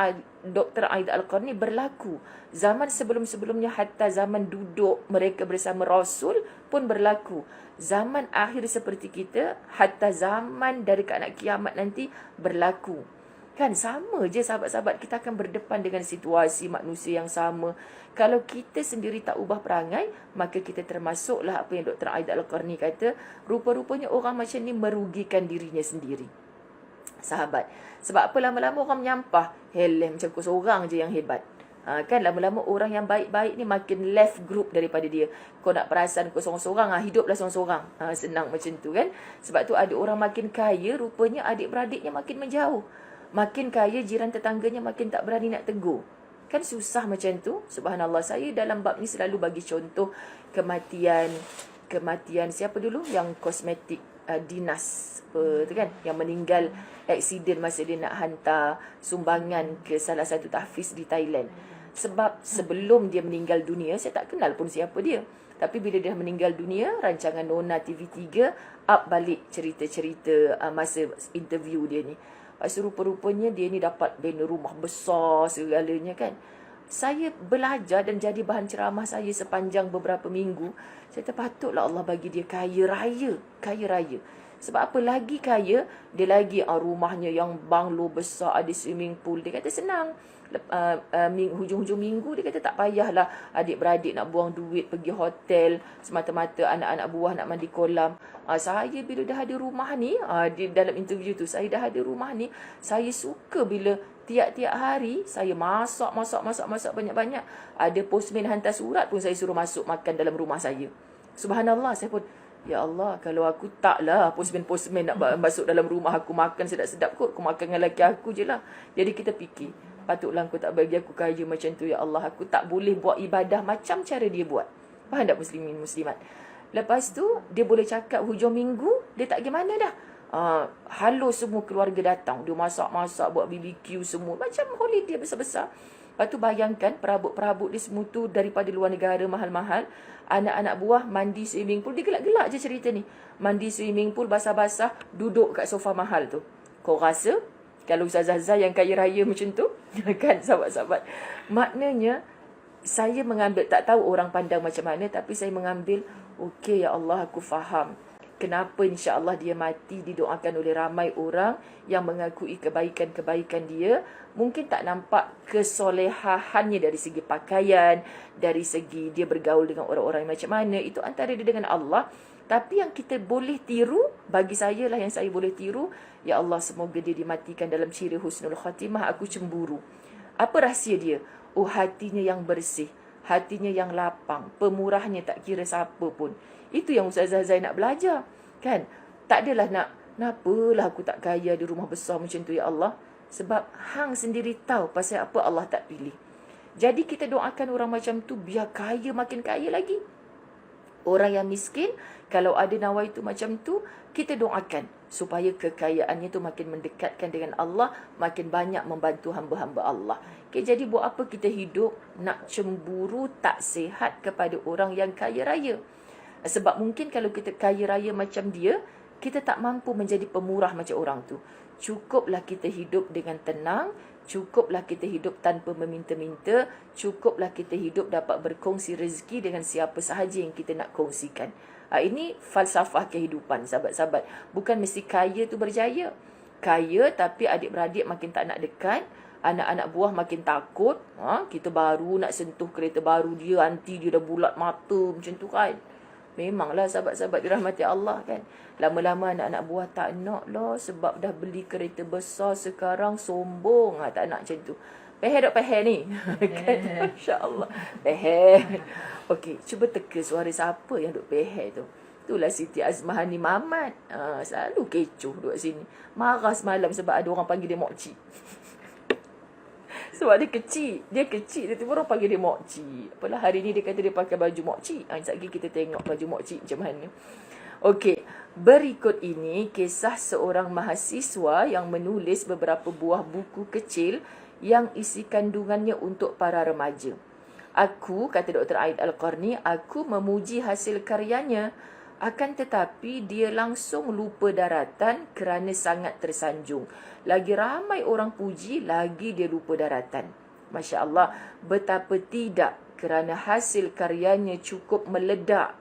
Aid Al-Qarni berlaku. Zaman sebelum-sebelumnya hatta zaman duduk mereka bersama Rasul pun berlaku. Zaman akhir seperti kita, hatta zaman dari anak kiamat nanti berlaku. Kan sama je sahabat-sahabat, kita akan berdepan dengan situasi manusia yang sama. Kalau kita sendiri tak ubah perangai, maka kita termasuklah apa yang Dr. Aid Al-Qarni kata, rupa-rupanya orang macam ni merugikan dirinya sendiri. Sahabat, sebab apa lama-lama orang menyampah, macam kau seorang je yang hebat. Kan lama-lama orang yang baik-baik ni makin left group daripada dia. Kau nak perasan kau seorang-seorang, hiduplah seorang-seorang. Senang macam tu kan. Sebab tu ada orang makin kaya, rupanya adik-beradiknya makin menjauh. Makin kaya, jiran tetangganya makin tak berani nak tegur. Kan susah macam tu. Subhanallah, saya dalam bab ni selalu bagi contoh kematian siapa dulu? Yang kosmetik dinas tu kan, yang meninggal aksiden masa dia nak hantar sumbangan ke salah satu tahfiz di Thailand. Sebab sebelum dia meninggal dunia, saya tak kenal pun siapa dia. Tapi bila dia meninggal dunia, rancangan Nona TV3 up balik cerita-cerita masa interview dia ni. Lepas tu rupa-rupanya dia ni dapat bina rumah besar segalanya kan. Saya belajar dan jadi bahan ceramah saya sepanjang beberapa minggu. Saya terpatutlah Allah bagi dia kaya raya. Sebab apa lagi kaya, dia lagi rumahnya yang banglo besar, ada swimming pool. Dia kata senang. Hujung-hujung minggu dia kata tak payahlah adik-beradik nak buang duit pergi hotel semata-mata anak-anak buah nak mandi kolam. Saya bila dah ada rumah ni, dalam interview tu, saya dah ada rumah ni, saya suka bila tiap-tiap hari saya masak banyak-banyak. Ada postman hantar surat pun saya suruh masuk makan dalam rumah saya. Subhanallah, saya pun ya Allah, kalau aku taklah postman nak masuk dalam rumah aku makan sedap-sedap kot, aku makan dengan lelaki aku je lah. Jadi kita fikir, patutlah aku tak bagi aku kaya macam tu ya Allah. Aku tak boleh buat ibadah macam cara dia buat. Faham tak muslimin muslimat? Lepas tu dia boleh cakap hujung minggu dia tak gimana dah. Halo semua keluarga datang, dia masak-masak, buat BBQ semua, macam holiday besar-besar. Lepas tu bayangkan perabot-perabot dia semua tu daripada luar negara mahal-mahal. Anak-anak buah mandi swimming pool, dia gelak-gelak je cerita ni. Mandi swimming pool basah-basah, duduk kat sofa mahal tu. Kau rasa kalau Ustazah yang kaya raya macam tu? Kan sahabat-sahabat. Maknanya saya mengambil, tak tahu orang pandang macam mana, tapi saya mengambil, okey ya Allah, aku faham kenapa insya-Allah dia mati didoakan oleh ramai orang yang mengakui kebaikan-kebaikan dia. Mungkin tak nampak kesolehahannya dari segi pakaian, dari segi dia bergaul dengan orang-orang macam mana, itu antara dia dengan Allah. Tapi yang kita boleh tiru, bagi saya lah yang saya boleh tiru, ya Allah semoga dia dimatikan dalam ciri husnul khatimah, aku cemburu. Apa rahsia dia? Oh, hatinya yang bersih, hatinya yang lapang, pemurahnya tak kira siapa pun. Itu yang Ustazah Zai nak belajar. Kan? Tak adalah napalah aku tak kaya di rumah besar macam tu ya Allah. Sebab hang sendiri tahu pasal apa Allah tak pilih. Jadi kita doakan orang macam tu biar kaya, makin kaya lagi. Orang yang miskin, kalau ada nawaitu macam tu, kita doakan supaya kekayaannya tu makin mendekatkan dengan Allah, makin banyak membantu hamba-hamba Allah. Okay, jadi buat apa kita hidup nak cemburu tak sihat kepada orang yang kaya raya? Sebab mungkin kalau kita kaya raya macam dia, kita tak mampu menjadi pemurah macam orang tu. Cukuplah kita hidup dengan tenang, cukuplah kita hidup tanpa meminta-minta, cukuplah kita hidup dapat berkongsi rezeki dengan siapa sahaja yang kita nak kongsikan. Ini falsafah kehidupan, sahabat-sahabat. Bukan mesti kaya tu berjaya. kaya tapi adik-beradik makin tak nak dekat. Anak-anak buah makin takut. Kita baru nak sentuh kereta baru dia, anti dia dah bulat mata macam tu kan. Memanglah sahabat-sahabat dirahmati Allah kan. Lama-lama anak-anak buah tak nak lah sebab dah beli kereta besar sekarang sombong. Tak nak macam tu. Peher dok peher ni. Kan? Masya Allah. Peher. Okey, cuba teka suara siapa yang duk peher tu. Itulah Siti Azmahani Mamat. Selalu kecoh duduk sini. Marah semalam sebab ada orang panggil dia mokcik. Sebab dia kecil. Dia tiba orang panggil dia mokcik. Apalah hari ni dia kata dia pakai baju mokcik. Sekejap lagi kita tengok baju mokcik macam mana. Okey, berikut ini kisah seorang mahasiswa yang menulis beberapa buah buku kecil yang isi kandungannya untuk para remaja. Aku, kata Dr. Aid Al-Qarni, aku memuji hasil karyanya. Akan tetapi dia langsung lupa daratan kerana sangat tersanjung. Lagi ramai orang puji, lagi dia lupa daratan. Masya Allah, betapa tidak kerana hasil karyanya cukup meledak.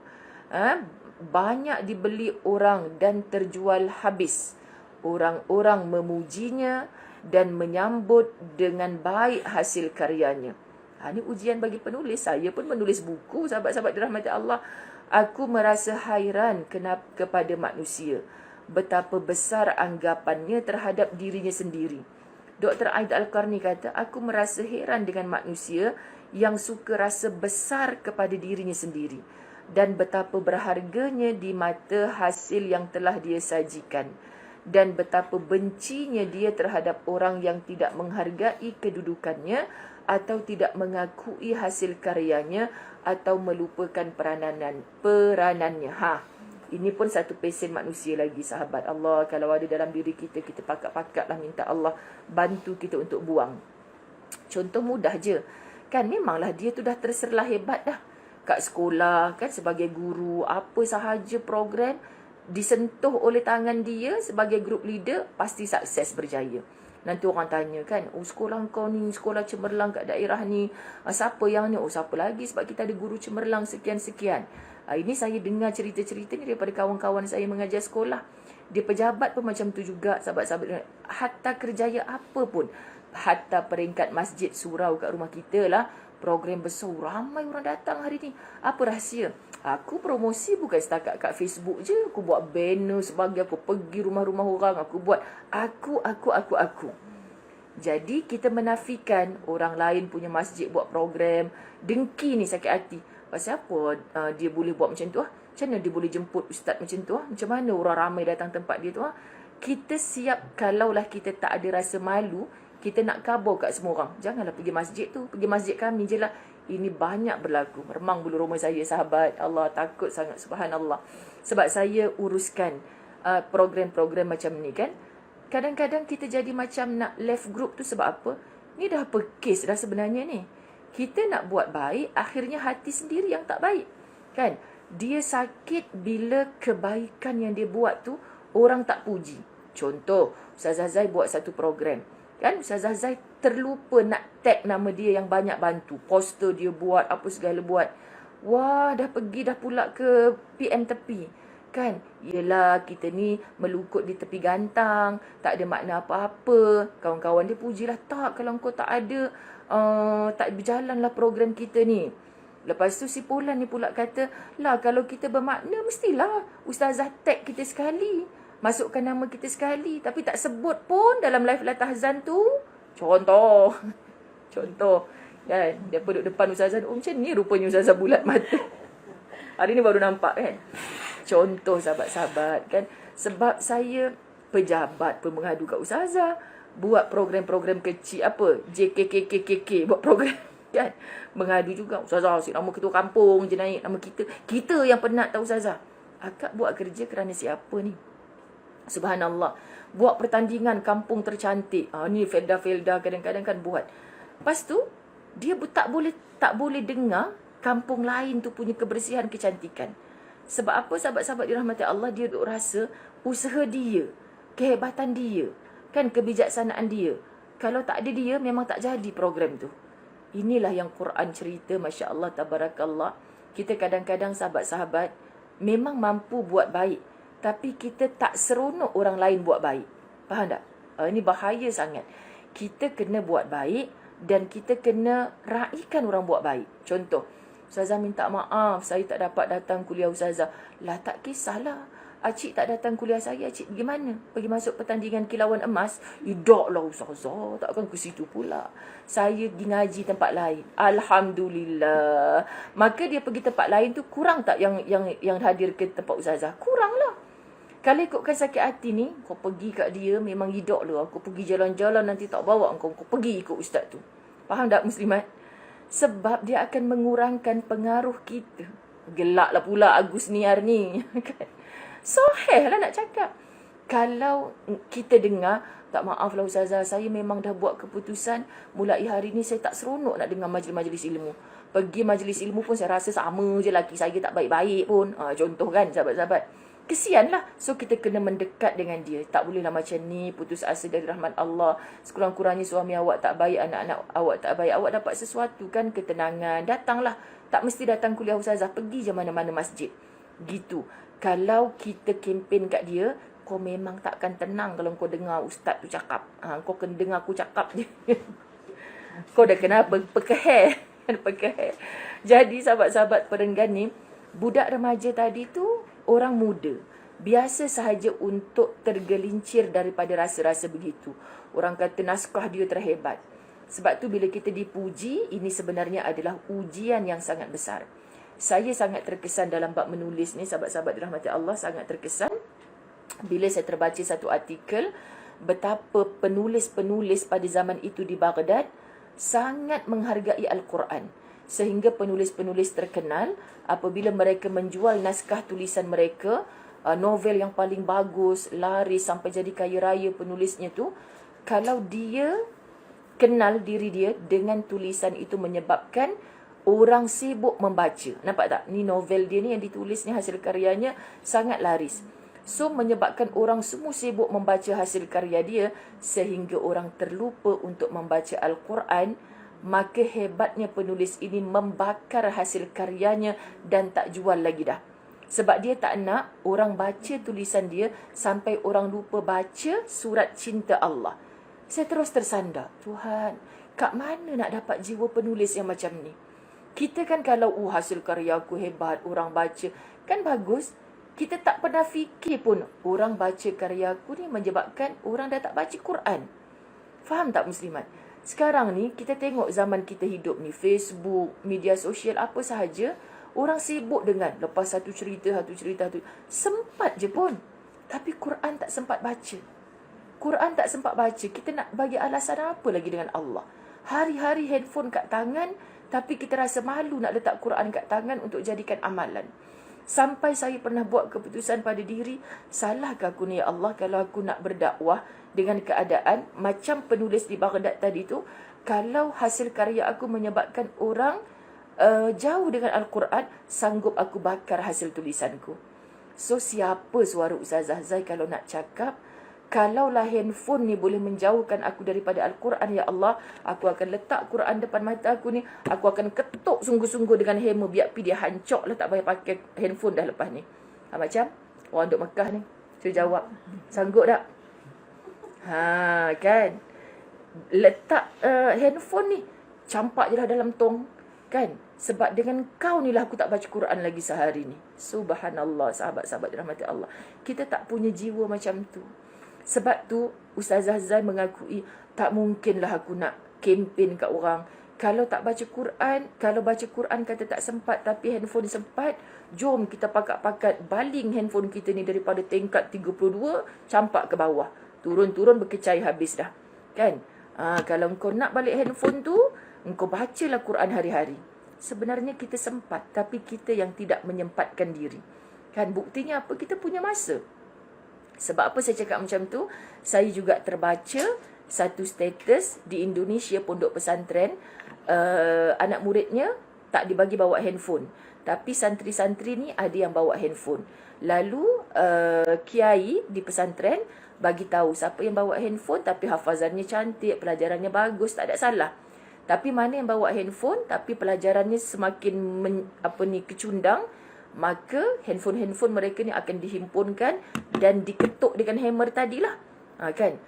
Banyak dibeli orang dan terjual habis. Orang-orang memujinya dan menyambut dengan baik hasil karyanya. Ini ujian bagi penulis. Saya pun menulis buku, sahabat-sahabat dirahmati Allah. Aku merasa hairan kepada manusia. Betapa besar anggapannya terhadap dirinya sendiri. Dr. Aid Al-Qarni kata, aku merasa heran dengan manusia yang suka rasa besar kepada dirinya sendiri. Dan betapa berharganya di mata hasil yang telah dia sajikan. Dan betapa bencinya dia terhadap orang yang tidak menghargai kedudukannya atau tidak mengakui hasil karyanya atau melupakan peranannya. Ini pun satu pesen manusia lagi, sahabat Allah. Kalau ada dalam diri kita, kita pakat-pakatlah minta Allah bantu kita untuk buang. Contoh mudah je. Kan memanglah dia tu dah terserlah hebat dah. Kat sekolah, kan sebagai guru, apa sahaja program disentuh oleh tangan dia sebagai group leader, pasti sukses berjaya. Nanti orang tanya kan, sekolah kau ni, sekolah cemerlang kat daerah ni, siapa yang ni? Siapa lagi? Sebab kita ada guru cemerlang sekian-sekian. Ini saya dengar cerita-cerita ni daripada kawan-kawan saya mengajar sekolah. Dia pejabat pun macam tu juga, sahabat-sahabat. Hatta kerjaya apa pun, hatta peringkat masjid surau kat rumah kita lah, program besar, ramai orang datang hari ni. Apa rahsia? Aku promosi bukan setakat kat Facebook je. Aku buat banner sebagai, aku pergi rumah-rumah orang. Aku buat aku. Jadi kita menafikan orang lain punya masjid buat program. Dengki ni, sakit hati. Pasal apa dia boleh buat macam tu? Macam mana dia boleh jemput ustaz macam tu? Macam mana orang ramai datang tempat dia tu? Kita siap kalaulah kita tak ada rasa malu. Kita nak kabur kat semua orang. Janganlah pergi masjid tu. Pergi masjid kami je lah. Ini banyak berlaku. Meremang bulu roma saya, sahabat. Allah, takut sangat. Subhanallah. Sebab saya uruskan program-program macam ni kan. Kadang-kadang kita jadi macam nak left group tu sebab apa? Ni dah apa kes dah sebenarnya ni. Kita nak buat baik, akhirnya hati sendiri yang tak baik. Kan? Dia sakit bila kebaikan yang dia buat tu orang tak puji. Contoh, Ustazah Zai buat satu program. Kan Ustazah Zai terlupa nak tag nama dia yang banyak bantu. Poster dia buat, apa segala buat. Wah, dah pergi dah pula ke PM tepi. Kan? Yelah, kita ni melukut di tepi gantang. Tak ada makna apa-apa. Kawan-kawan dia pujilah. Tak, kalau kau tak ada, tak berjalanlah program kita ni. Lepas tu si Polan ni pula kata, lah kalau kita bermakna, mestilah Ustazah tag kita sekali. Masukkan nama kita sekali. Tapi tak sebut pun dalam live Latahzan tu. Contoh. Kan? Dia duduk depan Ustazah. Macam ni rupanya Ustazah bulat mata. Hari ni baru nampak kan. Contoh, sahabat-sahabat kan. Sebab saya pejabat pun mengadu kat Ustazah. Buat program-program kecil apa. JKKKKK. Buat program kan. Mengadu juga. Ustazah, si nama ketua kampung je naik nama kita. Kita yang penat tahu Ustazah. Akak buat kerja kerana siapa ni? Subhanallah. Buat pertandingan kampung tercantik. Ni Felda kadang-kadang kan buat. Lepas tu, dia tak boleh dengar kampung lain tu punya kebersihan, kecantikan. Sebab apa, sahabat-sahabat dirahmati Allah, dia duk rasa usaha dia, kehebatan dia, kan kebijaksanaan dia. Kalau tak ada dia, memang tak jadi program tu. Inilah yang Quran cerita, Masya Allah, Tabarakallah. Kita kadang-kadang sahabat-sahabat memang mampu buat baik, tapi kita tak seronok orang lain buat baik. Faham tak? Ini bahaya sangat. Kita kena buat baik dan kita kena raikan orang buat baik. Contoh, Ustazah minta maaf, saya tak dapat datang kuliah Ustazah. Lah tak kisahlah. Acik tak datang kuliah saya, acik pergi mana? Pergi masuk pertandingan kilauan emas? Idaklah Ustazah, takkan ke situ pula. Saya pergi ngaji tempat lain. Alhamdulillah. Maka dia pergi tempat lain tu kurang tak yang hadir ke tempat Ustazah? Kurang lah. Kalau ikutkan sakit hati ni, kau pergi kat dia memang hidup lah. Aku pergi jalan-jalan nanti tak bawa kau pergi ikut ustaz tu. Faham tak muslimat? Sebab dia akan mengurangkan pengaruh kita. Gelak lah pula Agus Niar ni. Sahih lah nak cakap. Kalau kita dengar, tak maaf lah Ustazah, saya memang dah buat keputusan, mulai hari ni saya tak seronok nak dengar majlis-majlis ilmu. Pergi majlis ilmu pun saya rasa sama je laki saya tak baik-baik pun. Contoh kan sahabat-sahabat. Kesian lah. So kita kena mendekat dengan dia. Tak bolehlah macam ni, putus asa dari rahmat Allah. Sekurang-kurangnya suami awak tak baik, anak-anak awak tak baik. Awak dapat sesuatu kan, ketenangan. Datanglah. Tak mesti datang kuliah Ustazah. Pergi je mana-mana masjid. Gitu. Kalau kita kempen kat dia, kau memang takkan tenang kalau kau dengar ustaz tu cakap. Kau kena dengar aku cakap je. Kau dah kenapa? Pekeheh. Jadi sahabat-sahabat perenggan ni, budak remaja tadi tu orang muda. Biasa sahaja untuk tergelincir daripada rasa-rasa begitu. Orang kata naskah dia terhebat. Sebab tu bila kita dipuji, ini sebenarnya adalah ujian yang sangat besar. Saya sangat terkesan dalam bab menulis ni, sahabat-sahabat dirahmati Allah, sangat terkesan bila saya terbaca satu artikel betapa penulis-penulis pada zaman itu di Baghdad sangat menghargai Al-Quran. Sehingga penulis-penulis terkenal apabila mereka menjual naskah tulisan mereka, novel yang paling bagus, laris sampai jadi kaya raya penulisnya tu, kalau dia kenal diri dia dengan tulisan itu menyebabkan orang sibuk membaca. Nampak tak? Ni novel dia ni yang ditulis ni, hasil karyanya sangat laris. So menyebabkan orang semua sibuk membaca hasil karya dia sehingga orang terlupa untuk membaca Al-Quran. Maka hebatnya penulis ini membakar hasil karyanya dan tak jual lagi dah. Sebab dia tak nak orang baca tulisan dia sampai orang lupa baca surat cinta Allah. Saya terus tersandar, Tuhan, kat mana nak dapat jiwa penulis yang macam ni? Kita kan kalau hasil karya aku hebat, orang baca, kan bagus. Kita tak pernah fikir pun orang baca karya aku ni menyebabkan orang dah tak baca Quran. Faham tak muslimat? Sekarang ni kita tengok zaman kita hidup ni, Facebook, media sosial, apa sahaja, orang sibuk dengan lepas satu cerita. Sempat je pun. Tapi Quran tak sempat baca. Quran tak sempat baca. Kita nak bagi alasan apa lagi dengan Allah? Hari-hari handphone kat tangan, tapi kita rasa malu nak letak Quran kat tangan untuk jadikan amalan. Sampai saya pernah buat keputusan pada diri, salahkah aku ni ya Allah kalau aku nak berdakwah dengan keadaan macam penulis di Baghdad tadi tu, kalau hasil karya aku menyebabkan orang jauh dengan Al-Quran, sanggup aku bakar hasil tulisanku. So siapa suara Ustazah Zai kalau nak cakap, kalaulah handphone ni boleh menjauhkan aku daripada Al-Quran, ya Allah, aku akan letak Quran depan mata aku ni, aku akan ketuk sungguh-sungguh dengan hammer, biar pi dia hancur lah, tak payah pakai handphone dah lepas ni. Macam orang duk Mekah ni, saya jawab, sanggup tak? Kan, letak handphone ni, campak je lah dalam tong, kan? Sebab dengan kau ni lah aku tak baca Quran lagi sehari ni. Subhanallah, sahabat-sahabat dirahmati Allah, kita tak punya jiwa macam tu. Sebab tu Ustazah Zai mengakui, tak mungkinlah aku nak kempen kat orang. Kalau tak baca Quran, kalau baca Quran kata tak sempat tapi handphone sempat, jom kita pakat-pakat baling handphone kita ni daripada tingkat 32 campak ke bawah. Turun-turun berkecai habis dah. Kan? Kalau engkau nak balik handphone tu, engkau bacalah Quran hari-hari. Sebenarnya kita sempat, tapi kita yang tidak menyempatkan diri. Kan? Buktinya apa? Kita punya masa. Sebab apa saya cakap macam tu? Saya juga terbaca satu status di Indonesia pondok pesantren, anak muridnya tak dibagi bawa handphone. Tapi santri-santri ni ada yang bawa handphone. Lalu kiai di pesantren bagi tahu siapa yang bawa handphone tapi hafazannya cantik, pelajarannya bagus, tak ada salah. Tapi mana yang bawa handphone tapi pelajarannya semakin kecundang, maka handphone mereka ni akan dihimpunkan dan diketuk dengan hammer tadilah. Kan?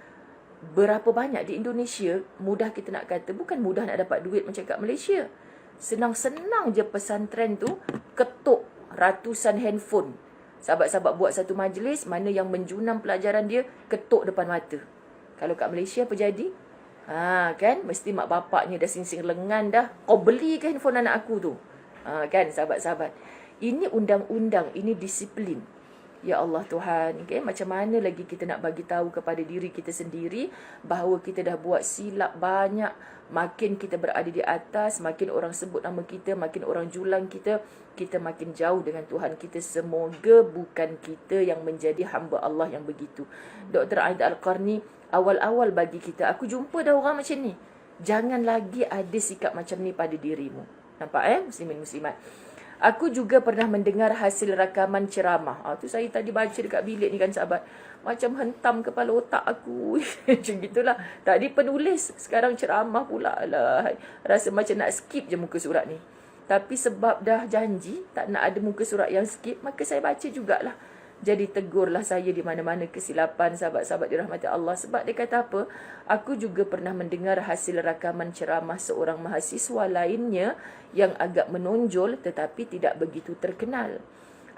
Berapa banyak di Indonesia, mudah kita nak kata, bukan mudah nak dapat duit macam kat Malaysia. Senang-senang je pesantren tu ketuk ratusan handphone. Sahabat-sahabat buat satu majlis, mana yang menjunam pelajaran dia, ketuk depan mata. Kalau kat Malaysia apa jadi? Kan, mesti mak bapaknya dah singsing lengan dah. Kau beli ke handphone anak aku tu? Kan, sahabat-sahabat. Ini undang-undang, ini disiplin. Ya Allah Tuhan, okay? Macam mana lagi kita nak bagi tahu kepada diri kita sendiri bahawa kita dah buat silap banyak. Makin kita berada di atas, makin orang sebut nama kita, makin orang julang kita makin jauh dengan Tuhan kita. Semoga bukan kita yang menjadi hamba Allah yang begitu. Dr. Aida Al-Qarni, awal-awal bagi kita, aku jumpa dah orang macam ni. Jangan lagi ada sikap macam ni pada dirimu. Nampak muslimin muslimat? Aku juga pernah mendengar hasil rakaman ceramah. Tu saya tadi baca dekat bilik ni kan sahabat. Macam hentam kepala otak aku. Macam gitulah. Tadi penulis, sekarang ceramah pula. Alah, rasa macam nak skip je muka surat ni. Tapi sebab dah janji tak nak ada muka surat yang skip, maka saya baca jugalah. Jadi tegurlah saya di mana-mana kesilapan sahabat-sahabat dirahmati Allah. Sebab dia kata apa? Aku juga pernah mendengar hasil rakaman ceramah seorang mahasiswa lainnya yang agak menonjol tetapi tidak begitu terkenal.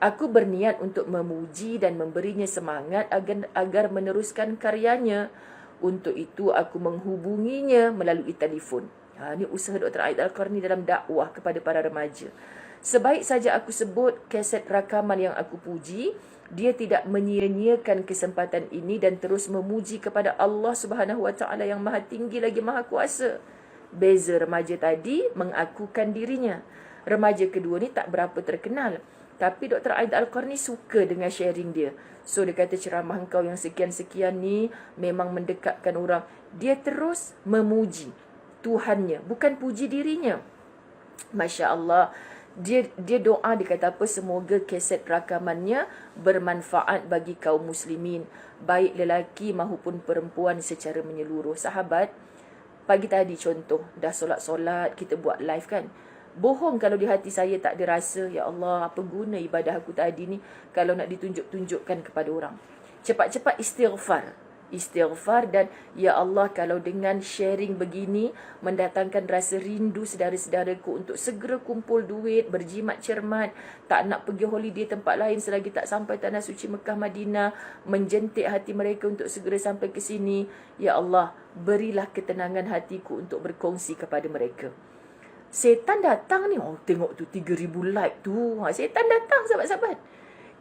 Aku berniat untuk memuji dan memberinya semangat agar meneruskan karyanya. Untuk itu aku menghubunginya melalui telefon. Ini usaha Dr. Aida Al-Qarni dalam dakwah kepada para remaja. Sebaik saja aku sebut kaset rakaman yang aku puji, dia tidak menyia-nyiakan kesempatan ini dan terus memuji kepada Allah Subhanahu Wa Taala yang Maha Tinggi lagi Maha Kuasa. Beza remaja tadi mengakukan dirinya. Remaja kedua ni tak berapa terkenal. Tapi Dr. Aida Al-Qarni suka dengan sharing dia. So dia kata ceramah engkau yang sekian-sekian ni memang mendekatkan orang. Dia terus memuji Tuhannya, bukan puji dirinya. Masya Allah. Dia doa, dia kata apa, semoga kaset rakamannya bermanfaat bagi kaum muslimin, baik lelaki maupun perempuan secara menyeluruh. Sahabat, pagi tadi contoh, dah solat-solat, kita buat live kan. Bohong kalau di hati saya tak ada rasa, ya Allah, apa guna ibadah aku tadi ni kalau nak ditunjuk-tunjukkan kepada orang. Cepat-cepat istighfar dan ya Allah, kalau dengan sharing begini mendatangkan rasa rindu saudara-saudaraku untuk segera kumpul duit, berjimat cermat, tak nak pergi holiday tempat lain selagi tak sampai tanah suci Mekah Madinah, menjentik hati mereka untuk segera sampai ke sini. Ya Allah, berilah ketenangan hatiku untuk berkongsi kepada mereka. Setan datang ni, tengok tu 3,000 like tu. Setan datang sahabat-sahabat.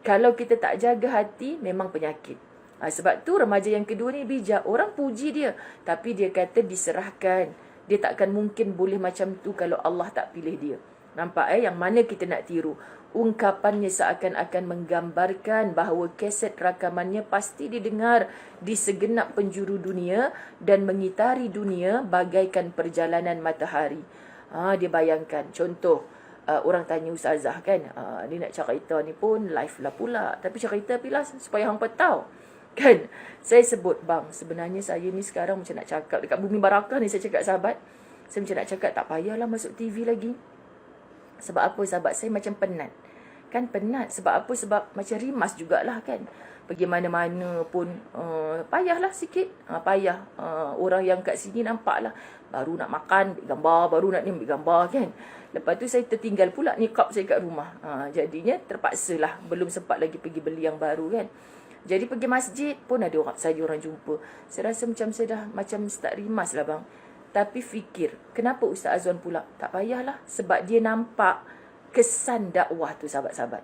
Kalau kita tak jaga hati, memang penyakit. Sebab tu remaja yang kedua ni bijak. Orang puji dia, tapi dia kata diserahkan. Dia takkan mungkin boleh macam tu kalau Allah tak pilih dia. Nampak yang mana kita nak tiru? Ungkapannya seakan-akan menggambarkan bahawa kaset rakamannya pasti didengar di segenap penjuru dunia dan mengitari dunia bagaikan perjalanan matahari. Dia bayangkan. Contoh, orang tanya Ustazah kan, dia nak cerita ni pun live lah pula. Tapi cerita pilah supaya hangpa tahu. Kan, saya sebut, bang, sebenarnya saya ni sekarang macam nak cakap dekat Bumi Barakah ni, saya cakap sahabat, saya macam nak cakap tak payahlah masuk TV lagi. Sebab apa sahabat? Saya macam penat. Kan penat. Sebab apa? Sebab macam rimas jugalah kan. Pergi mana-mana pun payahlah sikit. Payah. Orang yang kat sini nampak lah, baru nak makan ambil gambar, baru nak ni ambil gambar kan. Lepas tu saya tertinggal pula niqab saya kat rumah. Jadinya terpaksalah, belum sempat lagi pergi beli yang baru kan. Jadi pergi masjid pun ada orang jumpa. Saya rasa macam saya dah macam start rimas lah bang. Tapi fikir, kenapa Ustaz Azwan pula? Tak payahlah. Sebab dia nampak kesan dakwah tu sahabat-sahabat.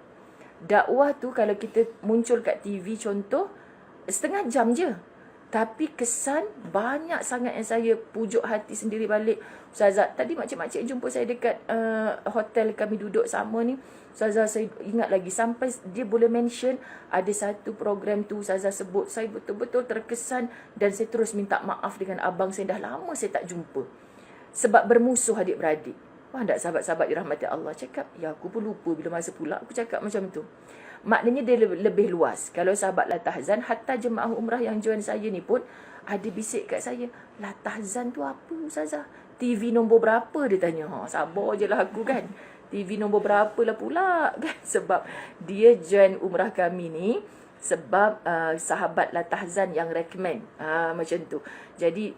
Dakwah tu kalau kita muncul kat TV contoh, setengah jam je. Tapi kesan banyak sangat yang saya pujuk hati sendiri balik. Ustazah, tadi makcik-makcik jumpa saya dekat hotel kami duduk sama ni. Ustazah, saya ingat lagi sampai dia boleh mention ada satu program tu Ustazah sebut. Saya betul-betul terkesan dan saya terus minta maaf dengan abang saya. Dah lama saya tak jumpa. Sebab bermusuh adik-beradik. Wah, tak sahabat-sahabat dirahmati Allah cakap, ya aku pun lupa bila masa pula aku cakap macam tu. Maknanya dia lebih luas. Kalau sahabat Latahzan, hatta jemaah umrah yang join saya ni pun ada bisik kat saya, Latahzan tu apa Ustazah? TV nombor berapa? Dia tanya. Sabar je lah aku kan. TV nombor berapa lah pula kan. Sebab dia join umrah kami ni sebab sahabat La Tahzan yang recommend. Macam tu. Jadi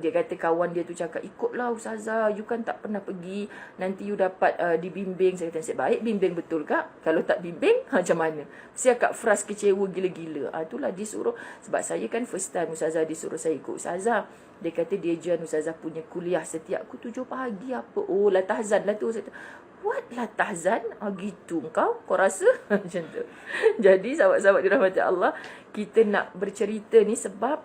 dia kata kawan dia tu cakap, ikutlah Ustazah, you kan tak pernah pergi, nanti you dapat dibimbing. Saya kata, nasib baik bimbing betul kak. Kalau tak bimbing, macam mana? Saya akak frust kecewa gila-gila. Itulah disuruh, sebab saya kan first time Ustazah disuruh saya ikut Ustazah. Dia kata dia join Ustazah punya kuliah setiap pukul 7 pagi apa. Oh, La Tahzan lah tu. Saya kata, what La Tahzan? Gitu kau rasa? Macam tu. Jadi sahabat-sahabat dirahmati Allah, kita nak bercerita ni sebab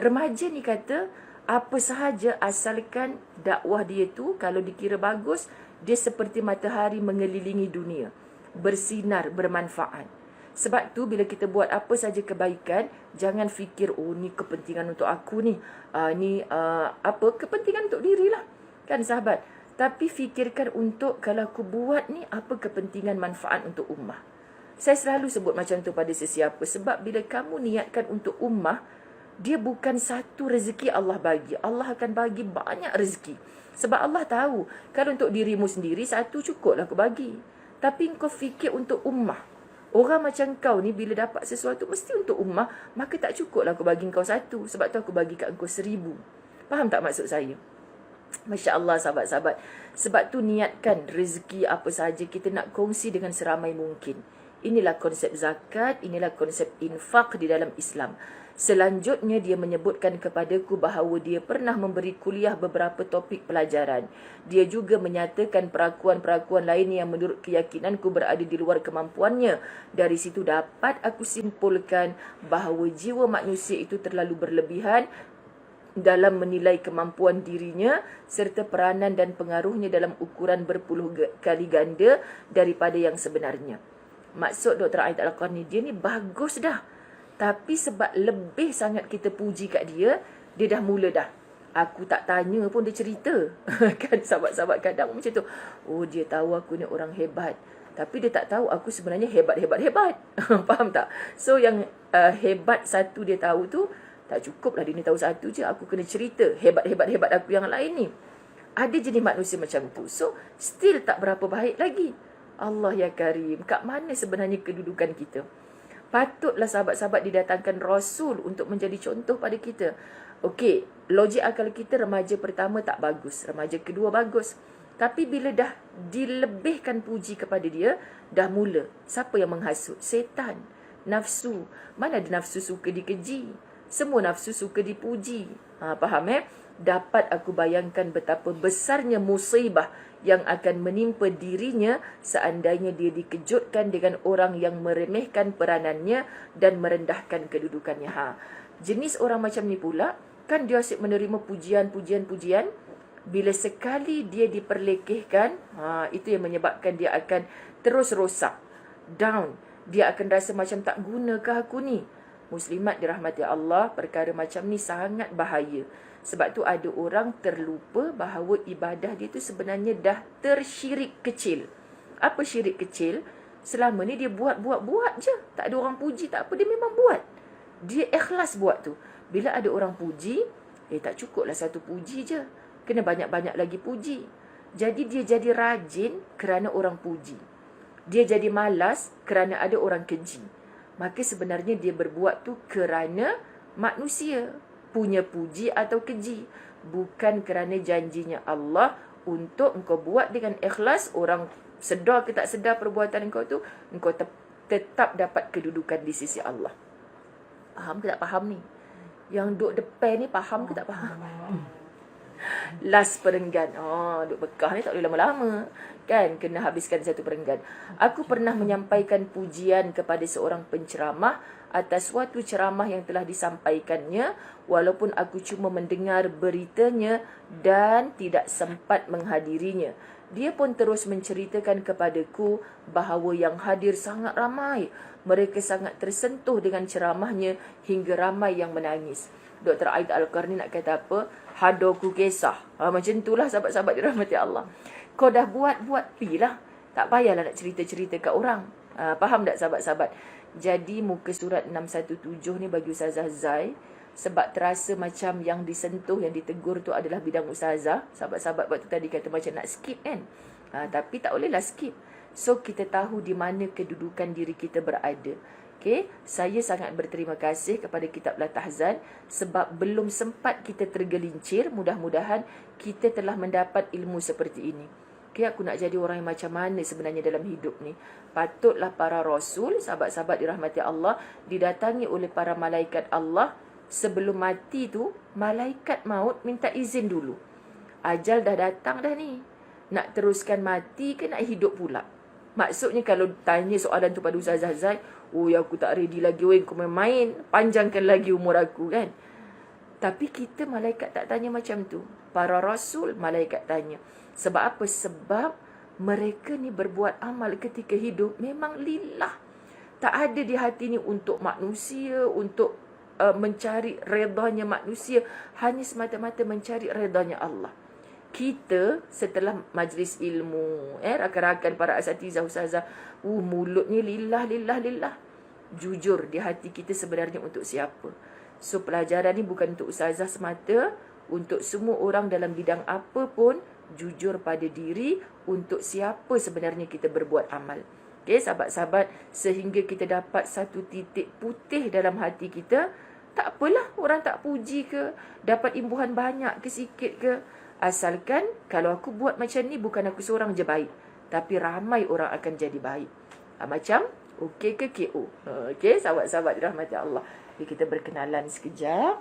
remaja ni kata apa sahaja asalkan dakwah dia tu kalau dikira bagus, dia seperti matahari mengelilingi dunia, bersinar, bermanfaat. Sebab tu bila kita buat apa saja kebaikan, jangan fikir oh ni kepentingan untuk aku ni, apa kepentingan untuk dirilah, kan sahabat. Tapi fikirkan untuk kalau aku buat ni apa kepentingan manfaat untuk ummah. Saya selalu sebut macam tu pada sesiapa, sebab bila kamu niatkan untuk ummah, dia bukan satu rezeki Allah bagi. Allah akan bagi banyak rezeki. Sebab Allah tahu, kalau untuk dirimu sendiri, satu cukuplah aku bagi. Tapi kau fikir untuk ummah. Orang macam kau ni bila dapat sesuatu mesti untuk ummah, maka tak cukuplah aku bagi kau satu. Sebab tu aku bagi kat kau 1000. Faham tak maksud saya? Masya Allah sahabat-sahabat. Sebab tu niatkan rezeki apa sahaja kita nak kongsi dengan seramai mungkin. Inilah konsep zakat, inilah konsep infak di dalam Islam. Selanjutnya dia menyebutkan kepadaku bahawa dia pernah memberi kuliah beberapa topik pelajaran. Dia juga menyatakan perakuan-perakuan lain yang menurut keyakinanku berada di luar kemampuannya. Dari situ dapat aku simpulkan bahawa jiwa manusia itu terlalu berlebihan dalam menilai kemampuan dirinya serta peranan dan pengaruhnya dalam ukuran berpuluh kali ganda daripada yang sebenarnya. Maksud Dr. Aid Al-Qarni, dia ni bagus dah. Tapi sebab lebih sangat kita puji kat dia, dia dah mula dah. Aku tak tanya pun dia cerita. Kan sahabat-sahabat kadang macam tu. Oh, dia tahu aku ni orang hebat. Tapi dia tak tahu aku sebenarnya hebat. Faham tak? So yang hebat satu dia tahu tu, tak cukup lah dia ni tahu satu je. Aku kena cerita hebat aku yang lain ni. Ada jenis manusia macam tu. So still tak berapa baik lagi. Allah ya Karim. Kat mana sebenarnya kedudukan kita? Patutlah sahabat-sahabat didatangkan Rasul untuk menjadi contoh pada kita. Okey, logik akal kita remaja pertama tak bagus, remaja kedua bagus. Tapi bila dah dilebihkan puji kepada dia, dah mula. Siapa yang menghasut? Setan, nafsu. Mana ada nafsu suka dikeji? Semua nafsu suka dipuji. Faham Dapat aku bayangkan betapa besarnya musibah yang akan menimpa dirinya seandainya dia dikejutkan dengan orang yang meremehkan peranannya dan merendahkan kedudukannya. Jenis orang macam ni pula, kan dia asyik menerima pujian. Bila sekali dia diperlekehkan, itu yang menyebabkan dia akan terus rosak, down. Dia akan rasa macam tak gunakah aku ni? Muslimat dirahmati Allah, perkara macam ni sangat bahaya. Sebab tu ada orang terlupa bahawa ibadah dia tu sebenarnya dah tersyirik kecil. Apa syirik kecil? Selama ni dia buat je. Tak ada orang puji, tak apa, dia memang buat. Dia ikhlas buat tu. Bila ada orang puji, tak cukuplah satu puji je. Kena banyak-banyak lagi puji. Jadi dia jadi rajin kerana orang puji. Dia jadi malas kerana ada orang keji. Maka sebenarnya dia berbuat tu kerana manusia punya puji atau keji, bukan kerana janjinya Allah untuk engkau buat dengan ikhlas. Orang sedar ke tak sedar perbuatan engkau tu, engkau tetap dapat kedudukan di sisi Allah. Faham ke tak faham ni? Yang duduk depan ni faham ke tak faham? Last perenggan. Duk bekah ni tak boleh lama-lama. Kan, kena habiskan satu perenggan. Aku pernah menyampaikan pujian kepada seorang penceramah atas suatu ceramah yang telah disampaikannya, walaupun aku cuma mendengar beritanya dan tidak sempat menghadirinya. Dia pun terus menceritakan kepadaku bahawa yang hadir sangat ramai. Mereka sangat tersentuh dengan ceramahnya hingga ramai yang menangis. Dr. Aid Al-Qarni nak kata apa? Hadoku kisah. Macam itulah sahabat-sahabat dirahmati Allah. Kau dah buat, pilah. Tak payahlah nak cerita-cerita kat orang. Faham tak sahabat-sahabat? Jadi muka surat 617 ni bagi Ustazah Zai, sebab terasa macam yang disentuh, yang ditegur tu adalah bidang Ustazah. Sahabat-sahabat waktu tadi kata macam nak skip kan? Tapi tak bolehlah skip. So kita tahu di mana kedudukan diri kita berada. Okey, saya sangat berterima kasih kepada Kitab Latahzan sebab belum sempat kita tergelincir. Mudah-mudahan kita telah mendapat ilmu seperti ini. Okey, aku nak jadi orang yang macam mana sebenarnya dalam hidup ni? Patutlah para rasul, sahabat-sahabat dirahmati Allah, didatangi oleh para malaikat Allah. Sebelum mati tu, malaikat maut minta izin dulu. Ajal dah datang dah ni. Nak teruskan mati ke nak hidup pula? Maksudnya kalau tanya soalan tu pada Ustazah Zai, oh ya aku tak ready lagi, weh kau main, panjangkan lagi umur aku kan. Tapi kita malaikat tak tanya macam tu. Para rasul malaikat tanya. Sebab apa? Sebab mereka ni berbuat amal ketika hidup memang lillah. Tak ada di hati ni untuk manusia, untuk mencari redanya manusia, hanya semata-mata mencari redanya Allah. Kita setelah majlis ilmu, rakan-rakan para asatizah ustazah, mulutnya lillah. Jujur di hati kita sebenarnya untuk siapa? So pelajaran ni bukan untuk ustazah semata, untuk semua orang dalam bidang apa pun, jujur pada diri untuk siapa sebenarnya kita berbuat amal. Okey, sahabat-sahabat, sehingga kita dapat satu titik putih dalam hati kita. Tak apalah orang tak puji ke, dapat imbuhan banyak ke sikit ke. Asalkan kalau aku buat macam ni bukan aku seorang je baik, tapi ramai orang akan jadi baik. Macam okey ke KO. Okey, sahabat-sahabat dirahmati Allah. Jadi kita berkenalan sekejap.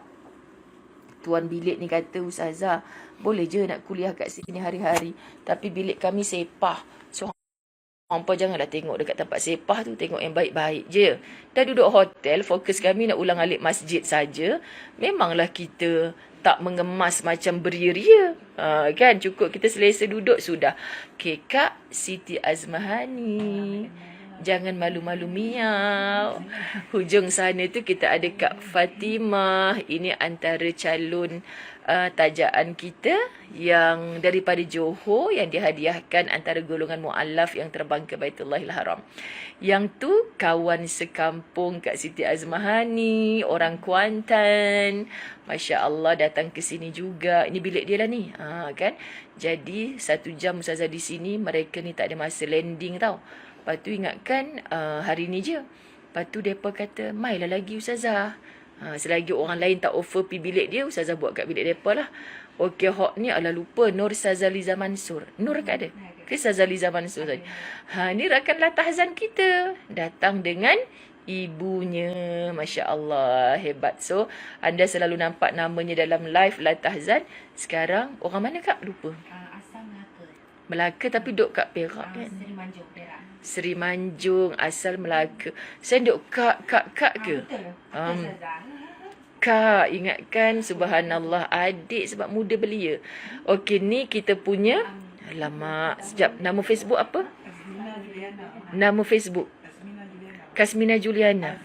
Tuan bilik ni kata, Ustazah, boleh je nak kuliah kat sini hari-hari, tapi bilik kami sepah. So hampa janganlah tengok dekat tempat sepah tu, tengok yang baik-baik je. Dah duduk hotel, fokus kami nak ulang alik masjid saja. Memanglah kita tak mengemas macam beria-ria. Kan, cukup kita selesa duduk sudah. Okay, Kak Siti Azmahani, jangan malu-malu miau. Hujung sana tu kita ada Kak Fatimah. Ini antara calon tajaan kita yang daripada Johor, yang dihadiahkan antara golongan mu'allaf yang terbang ke Baitullahil Haram. Yang tu kawan sekampung Kak Siti Azmahani, orang Kuantan. Masya Allah datang ke sini juga. Ini bilik dia lah ni. Kan? Jadi 1 jam Ustazah di sini, mereka ni tak ada masa landing tau. Lepas tu ingatkan hari ni je. Lepas tu mereka kata, mailah lagi Ustazah. Selagi orang lain tak offer pergi bilik dia, Ustazah buat kat bilik mereka lah. Okey, hok ni ala lupa Nur Sazaliza Mansur. Nur kan ada? Ke Sazaliza Mansur saja. Ni rakan Latahzan kita. Datang dengan ibunya. Masya Allah, hebat. So, anda selalu nampak namanya dalam live Latahzan. Sekarang, orang mana Kak? Lupa. Asal Melaka. Melaka tapi duduk kat Perak kan? Seri Manjung, Perak. Seri Manjung, asal Melaka. Saya duduk kak ke? Betul. Kak, ingatkan subhanallah, adik sebab muda belia. Okey, ni kita punya, alamak, sekejap, nama Facebook apa? Nama Facebook Kasmina Juliana.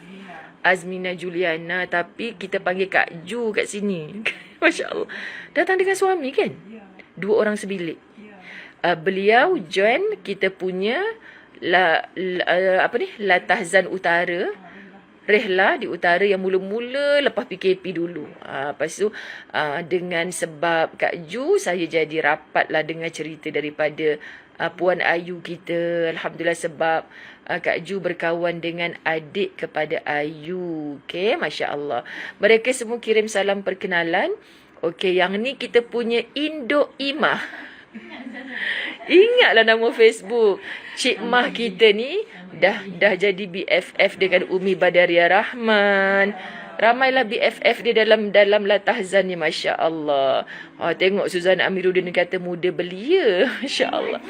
Azmina Juliana, tapi kita panggil Kak Ju kat sini. Masya Allah. Datang dengan suami kan? 2 orang sebilik. Beliau join kita punya Latahzan Utara, rehla di utara yang mula-mula lepas PKP dulu. Lepas tu dengan sebab Kak Ju, saya jadi rapatlah dengan cerita daripada Puan Ayu kita. Alhamdulillah sebab Kak Ju berkawan dengan adik kepada Ayu. Okey, Masya Allah. Mereka semua kirim salam perkenalan. Okey, yang ni kita punya Indo Imah. Ingatlah nama Facebook. Cik Mah kita ni dah jadi BFF dengan Umi Badaria Rahman. Ramailah BFF dia dalam Latahzan ni, Masya Allah. Tengok Suzana Amiruddin kata muda belia. Masya Allah.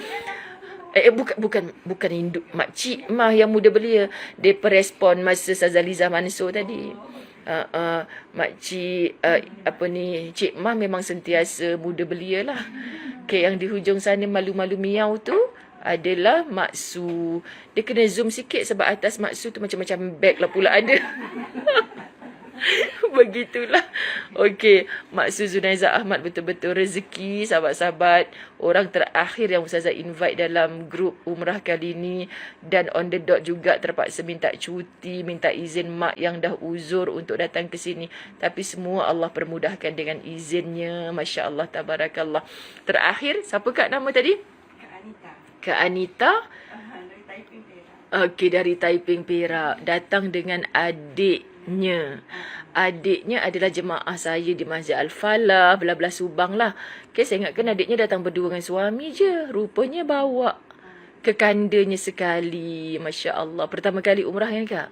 Bukan induk Makcik Mah yang muda belia. Dia respon masa Sazaliza Mansur tadi. Makcik Cik Mah memang sentiasa muda belia lah. Okay, yang di hujung sana malu-malu miau tu adalah Mak Su. Dia kena zoom sikit sebab atas Mak Su tu macam-macam bag lah pula ada. Begitulah. Okey, Mak Su Zunaiza Ahmad betul-betul rezeki sahabat-sahabat. Orang terakhir yang Ustazah invite dalam grup umrah kali ni. Dan on the dot juga terpaksa minta cuti, minta izin mak yang dah uzur untuk datang ke sini. Tapi semua Allah permudahkan dengan izinnya. Masya Allah, tabarakallah. Terakhir, siapa Kak nama tadi? Kak Anita. Kak Anita. Okey, dari Taiping Perak. Datang dengan adiknya. Adiknya adalah jemaah saya di Masjid Al-Falah, belah-belah Subang lah. Okey, saya ingatkan adiknya datang berdua dengan suami je. Rupanya bawa ke kandanya sekali. Masya Allah. Pertama kali umrah kan Kak?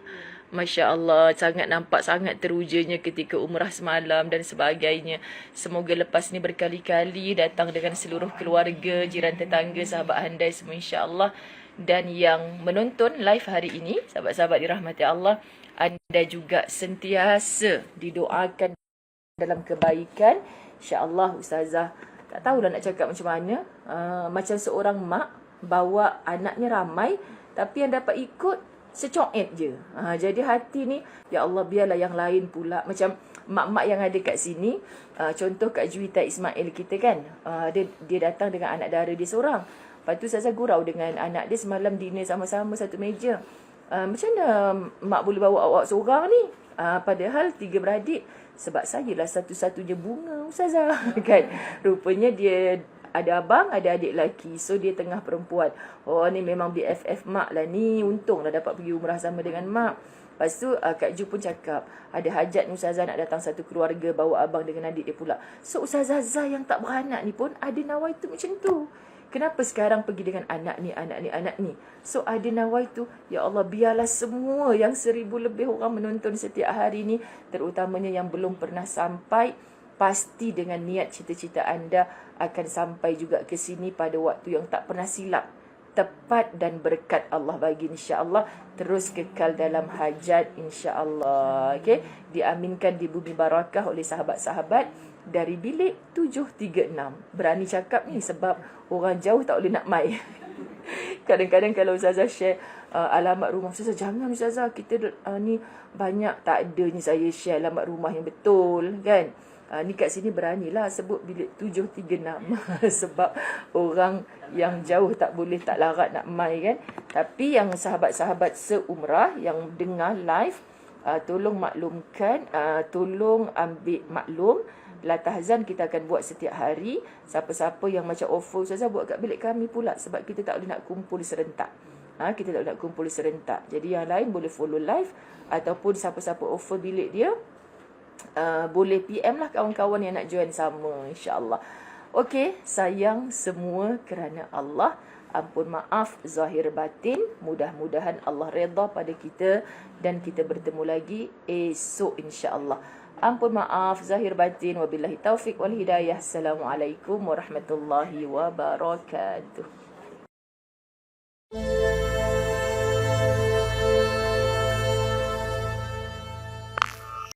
Masya Allah, sangat nampak sangat terujanya ketika umrah semalam dan sebagainya. Semoga lepas ni berkali-kali datang dengan seluruh keluarga, jiran tetangga, sahabat handai semua insya Allah. Dan yang menonton live hari ini, sahabat-sahabat dirahmati Allah, anda juga sentiasa didoakan dalam kebaikan. InsyaAllah Ustazah, tak tahulah nak cakap macam mana. Macam seorang mak bawa anaknya ramai, tapi yang dapat ikut secoet je. Jadi hati ni, ya Allah biarlah yang lain pula. Macam mak-mak yang ada kat sini, contoh Kak Juwita Ismail kita kan, dia datang dengan anak dara dia seorang. Lepas tu Ustazah gurau dengan anak dia semalam dinner sama-sama satu meja. Macam mana mak boleh bawa awak seorang ni? Padahal 3 beradik. Sebab sajalah satu-satunya bunga Ustazah. Kan? Rupanya dia ada abang, ada adik lelaki. So dia tengah perempuan. Oh ni memang BFF mak lah ni. Untung lah dapat pergi umrah sama dengan mak. Lepas tu Kak Ju pun cakap, ada hajat ni Ustazah nak datang satu keluarga, bawa abang dengan adik dia pula. So Ustazah Zah yang tak beranak ni pun ada nawaitu macam tu. Kenapa sekarang pergi dengan anak ni? So ada nawaitu, ya Allah biarlah semua yang 1000 lebih orang menonton setiap hari ni, terutamanya yang belum pernah sampai, pasti dengan niat cita-cita anda akan sampai juga ke sini pada waktu yang tak pernah silap. Tepat dan berkat Allah bagi insya-Allah, terus kekal dalam hajat insya-Allah. Okey, diaminkan di bumi barakah oleh sahabat-sahabat dari bilik 736. Berani cakap ni sebab orang jauh tak boleh nak mai. Kadang-kadang kalau Ustazah share alamat rumah Ustazah, jangan Ustazah, kita ni banyak tak adanya saya share alamat rumah yang betul kan. Ni kat sini beranilah sebut bilik 736 sebab orang yang jauh tak boleh, tak larat nak mai kan. Tapi yang sahabat-sahabat seumrah yang dengar live, tolong maklumkan, tolong ambil maklum. Latahzan kita akan buat setiap hari. Siapa-siapa yang macam offer Ustazah buat kat bilik kami pula, sebab kita tak boleh nak kumpul serentak. Kita tak boleh nak kumpul serentak. Jadi yang lain boleh follow live, ataupun siapa-siapa offer bilik dia, boleh PM lah kawan-kawan yang nak join sama insya-Allah. Okey, sayang semua kerana Allah. Ampun maaf zahir batin. Mudah-mudahan Allah redha pada kita dan kita bertemu lagi esok insya-Allah. Ampun maaf zahir batin, wabillahi taufik wal hidayah. Assalamualaikum warahmatullahi wabarakatuh.